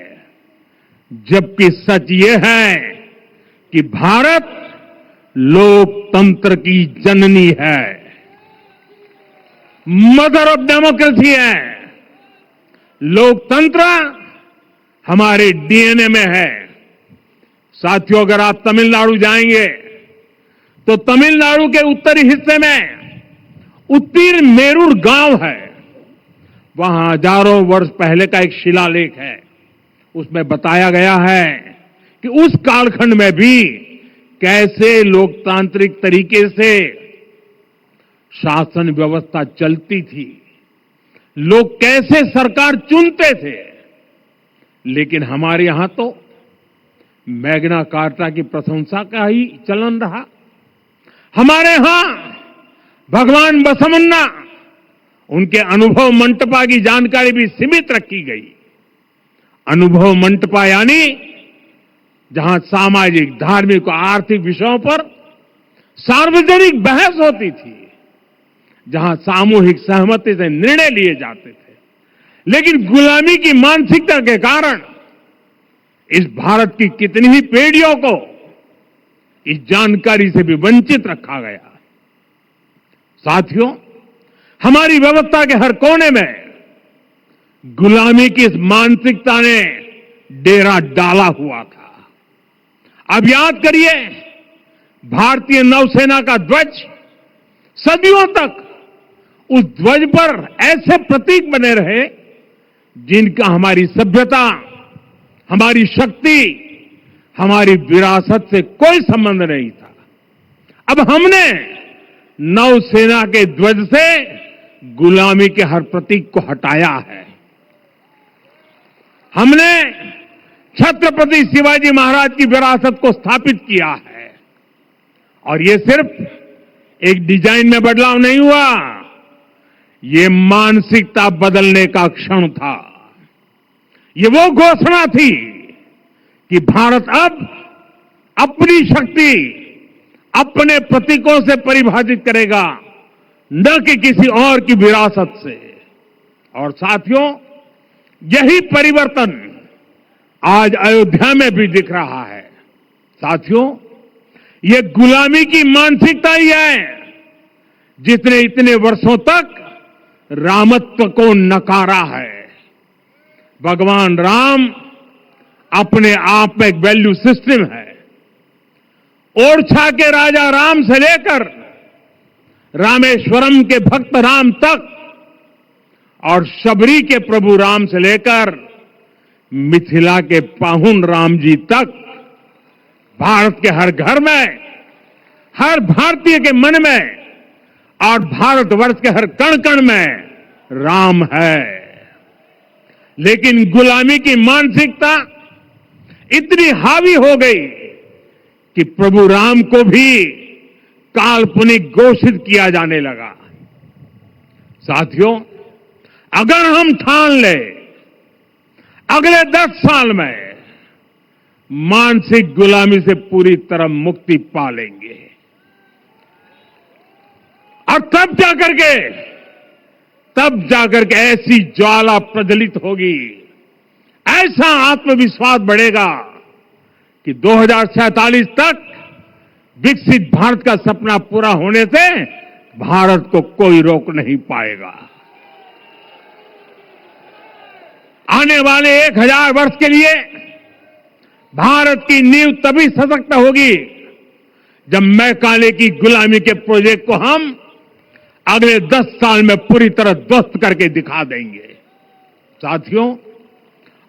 जबकि सच यह है कि भारत लोकतंत्र की जननी है, मदर ऑफ डेमोक्रेसी है। लोकतंत्र हमारे डीएनए में है। साथियों, अगर आप तमिलनाडु जाएंगे तो तमिलनाडु के उत्तरी हिस्से में उत्तीरमेरूर गांव है। वहां हजारों वर्ष पहले का एक शिलालेख है, उसमें बताया गया है कि उस कालखंड में भी कैसे लोकतांत्रिक तरीके से शासन व्यवस्था चलती थी, लोग कैसे सरकार चुनते थे। लेकिन हमारे यहां तो मैग्ना कार्टा की प्रशंसा का ही चलन रहा। हमारे यहां भगवान बसवन्ना, उनके अनुभव मंटपा की जानकारी भी सीमित रखी गई। अनुभव मंटपा यानी जहां सामाजिक, धार्मिक और आर्थिक विषयों पर सार्वजनिक बहस होती थी, जहां सामूहिक सहमति से निर्णय लिए जाते थे। लेकिन गुलामी की मानसिकता के कारण इस भारत की कितनी ही पीढ़ियों को इस जानकारी से भी वंचित रखा गया। साथियों, हमारी व्यवस्था के हर कोने में गुलामी की इस मानसिकता ने डेरा डाला हुआ था। अब याद करिए, भारतीय नौसेना का ध्वज सदियों तक उस ध्वज पर ऐसे प्रतीक बने रहे जिनका हमारी सभ्यता, हमारी शक्ति, हमारी विरासत से कोई संबंध नहीं था। अब हमने नौसेना के ध्वज से गुलामी के हर प्रतीक को हटाया है। हमने छत्रपति शिवाजी महाराज की विरासत को स्थापित किया है, और ये सिर्फ एक डिजाइन में बदलाव नहीं हुआ, ये मानसिकता बदलने का क्षण था। ये वो घोषणा थी कि भारत अब अपनी शक्ति अपने प्रतीकों से परिभाषित करेगा, न कि किसी और की विरासत से। और साथियों, यही परिवर्तन आज अयोध्या में भी दिख रहा है। साथियों, ये गुलामी की मानसिकता ही है जिसने इतने वर्षों तक रामत्व को नकारा है। भगवान राम अपने आप में एक वैल्यू सिस्टम है। ओरछा के राजा राम से लेकर रामेश्वरम के भक्त राम तक और शबरी के प्रभु राम से लेकर मिथिला के पाहुन राम जी तक भारत के हर घर में, हर भारतीय के मन में और भारतवर्ष के हर कण कण में राम है। लेकिन गुलामी की मानसिकता इतनी हावी हो गई कि प्रभु राम को भी काल्पनिक घोषित किया जाने लगा। साथियों, अगर हम ठान ले अगले 10 साल में मानसिक गुलामी से पूरी तरह मुक्ति पा लेंगे, और तब जाकर के ऐसी ज्वाला प्रज्वलित होगी, ऐसा आत्मविश्वास बढ़ेगा कि 2047 तक विकसित भारत का सपना पूरा होने से भारत को कोई रोक नहीं पाएगा। आने वाले 1000 वर्ष के लिए भारत की नींव तभी सशक्त होगी जब मैकाले की गुलामी के प्रोजेक्ट को हम अगले 10 साल में पूरी तरह ध्वस्त करके दिखा देंगे। साथियों,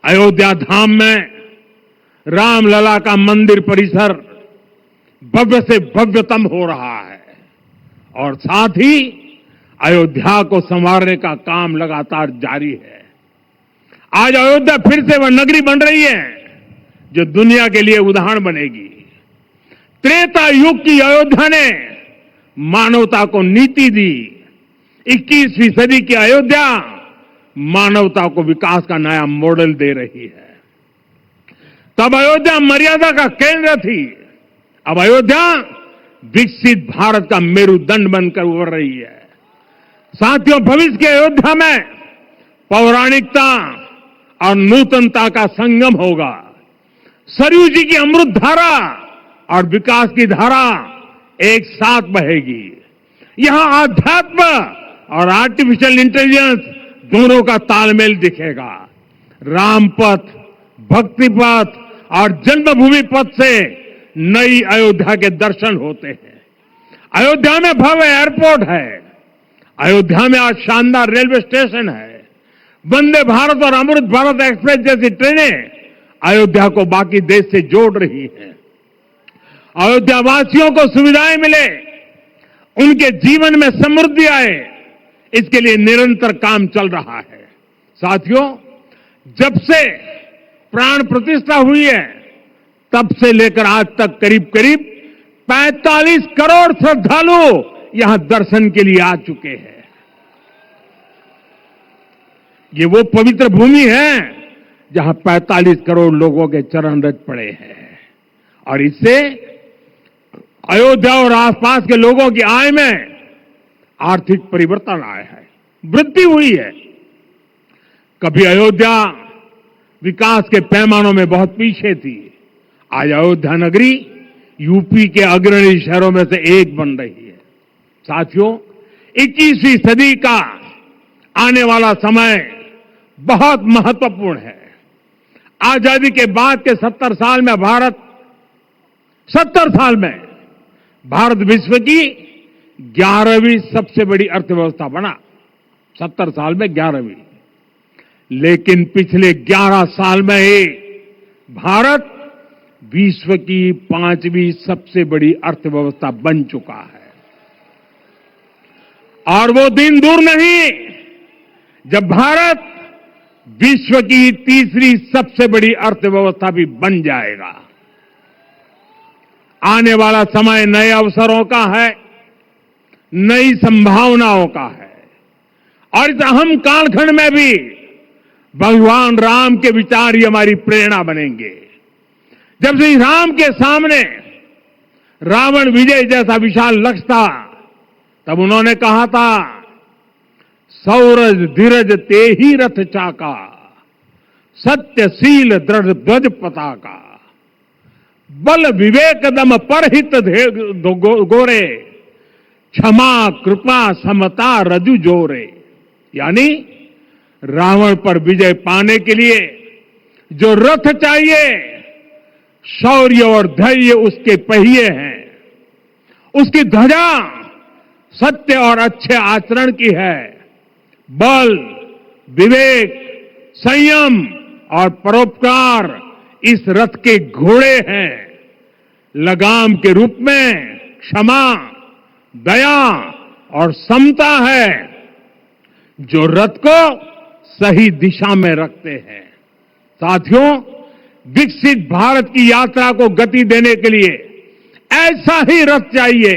अयोध्या धाम में रामलला का मंदिर परिसर भव्य से भव्यतम हो रहा है और साथ ही अयोध्या को संवारने का काम लगातार जारी है। आज अयोध्या फिर से वह नगरी बन रही है जो दुनिया के लिए उदाहरण बनेगी। त्रेता युग की अयोध्या ने मानवता को नीति दी। 21वीं सदी की अयोध्या मानवता को विकास का नया मॉडल दे रही है। तब अयोध्या मर्यादा का केंद्र थी, अब अयोध्या विकसित भारत का मेरुदंड बनकर उभर रही है। साथियों, भविष्य की अयोध्या में पौराणिकता और नूतनता का संगम होगा। सरयू जी की अमृत धारा और विकास की धारा एक साथ बहेगी। यहां आध्यात्म और आर्टिफिशियल इंटेलिजेंस दोनों का तालमेल दिखेगा। राम पथ, भक्ति पथ और जन्मभूमि पथ से नई अयोध्या के दर्शन होते हैं। अयोध्या में भव्य एयरपोर्ट है। अयोध्या में आज शानदार रेलवे स्टेशन है। वंदे भारत और अमृत भारत एक्सप्रेस जैसी ट्रेनें अयोध्या को बाकी देश से जोड़ रही हैं। अयोध्या वासियों को सुविधाएं मिले, उनके जीवन में समृद्धि आए, इसके लिए निरंतर काम चल रहा है। साथियों, जब से प्राण प्रतिष्ठा हुई है तब से लेकर आज तक करीब करीब 45 करोड़ श्रद्धालु यहां दर्शन के लिए आ चुके हैं। ये वो पवित्र भूमि है जहां 45 करोड़ लोगों के चरण रज पड़े हैं और इससे अयोध्या और आसपास के लोगों की आय में आर्थिक परिवर्तन आया है, वृद्धि हुई है। कभी अयोध्या विकास के पैमानों में बहुत पीछे थी, आज अयोध्या नगरी यूपी के अग्रणी शहरों में से एक बन रही है। साथियों, 21वीं सदी का आने वाला समय बहुत महत्वपूर्ण है। आजादी के बाद के 70 साल में भारत विश्व की 11वीं सबसे बड़ी अर्थव्यवस्था बना। 70 साल में 11वीं। लेकिन पिछले 11 साल में ही भारत विश्व की 5वीं सबसे बड़ी अर्थव्यवस्था बन चुका है। और वो दिन दूर नहीं जब भारत विश्व की 3री सबसे बड़ी अर्थव्यवस्था भी बन जाएगा। आने वाला समय नए अवसरों का है, नई संभावनाओं का है और इस अहम कालखंड में भी भगवान राम के विचार ही हमारी प्रेरणा बनेंगे। जब श्री राम के सामने रावण विजय जैसा विशाल लक्ष्य था, तब उन्होंने कहा था, सौरज धीरज ते ही रथ चाका, सत्यशील दृढ़ ध्वज पताका, बल विवेक दम परहित गोरे, क्षमा कृपा समता रजु जोरे। यानी रावण पर विजय पाने के लिए जो रथ चाहिए, शौर्य और धैर्य उसके पहिए हैं। उसकी ध्वजा सत्य और अच्छे आचरण की है। बल, विवेक, संयम और परोपकार इस रथ के घोड़े हैं। लगाम के रूप में क्षमा, दया और समता है, जो रथ को सही दिशा में रखते हैं। साथियों, विकसित भारत की यात्रा को गति देने के लिए ऐसा ही रथ चाहिए,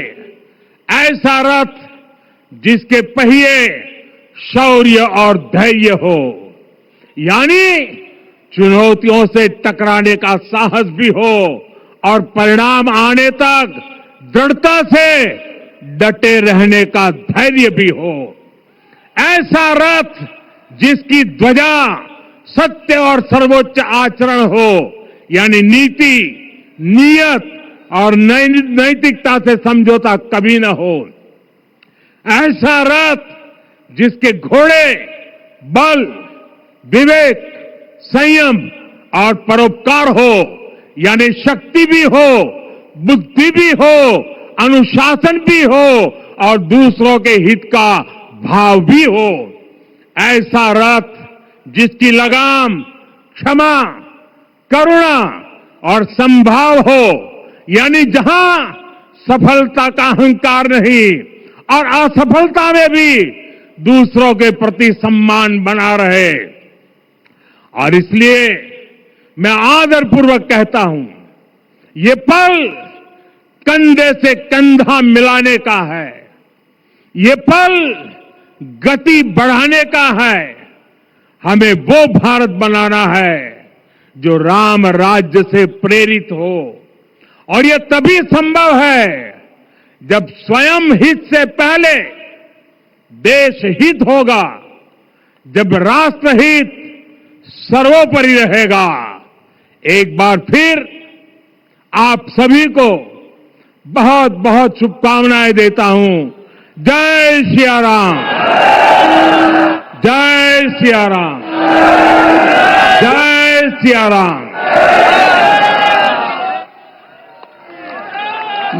ऐसा रथ जिसके पहिए शौर्य और धैर्य हो, यानी चुनौतियों से टकराने का साहस भी हो और परिणाम आने तक दृढ़ता से डटे रहने का धैर्य भी हो। ऐसा रथ जिसकी ध्वजा सत्य और सर्वोच्च आचरण हो, यानी नीति, नियत और नैतिकता से समझौता कभी न हो। ऐसा रथ जिसके घोड़े बल, विवेक, संयम और परोपकार हो, यानी शक्ति भी हो, बुद्धि भी हो, अनुशासन भी हो और दूसरों के हित का भाव भी हो। ऐसा रथ जिसकी लगाम क्षमा, करुणा और संभाव हो, यानी जहां सफलता का अहंकार नहीं और असफलता में भी दूसरों के प्रति सम्मान बना रहे। और इसलिए मैं आदरपूर्वक कहता हूं, ये पल कंधे से कंधा मिलाने का है। ये पल गति बढ़ाने का है। हमें वो भारत बनाना है जो राम राज्य से प्रेरित हो, और ये तभी संभव है जब स्वयं हित से पहले देश हित होगा, जब राष्ट्रहित सर्वोपरि रहेगा। एक बार फिर आप सभी को बहुत बहुत शुभकामनाएं देता हूं। जय सिया राम, जय सिया राम, जय सिया राम।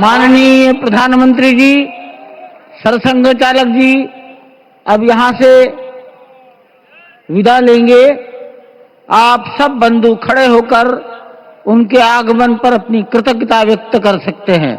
माननीय प्रधानमंत्री जी, सरसंघ चालक जी अब यहां से विदा लेंगे। आप सब बंधु खड़े होकर उनके आगमन पर अपनी कृतज्ञता व्यक्त कर सकते हैं।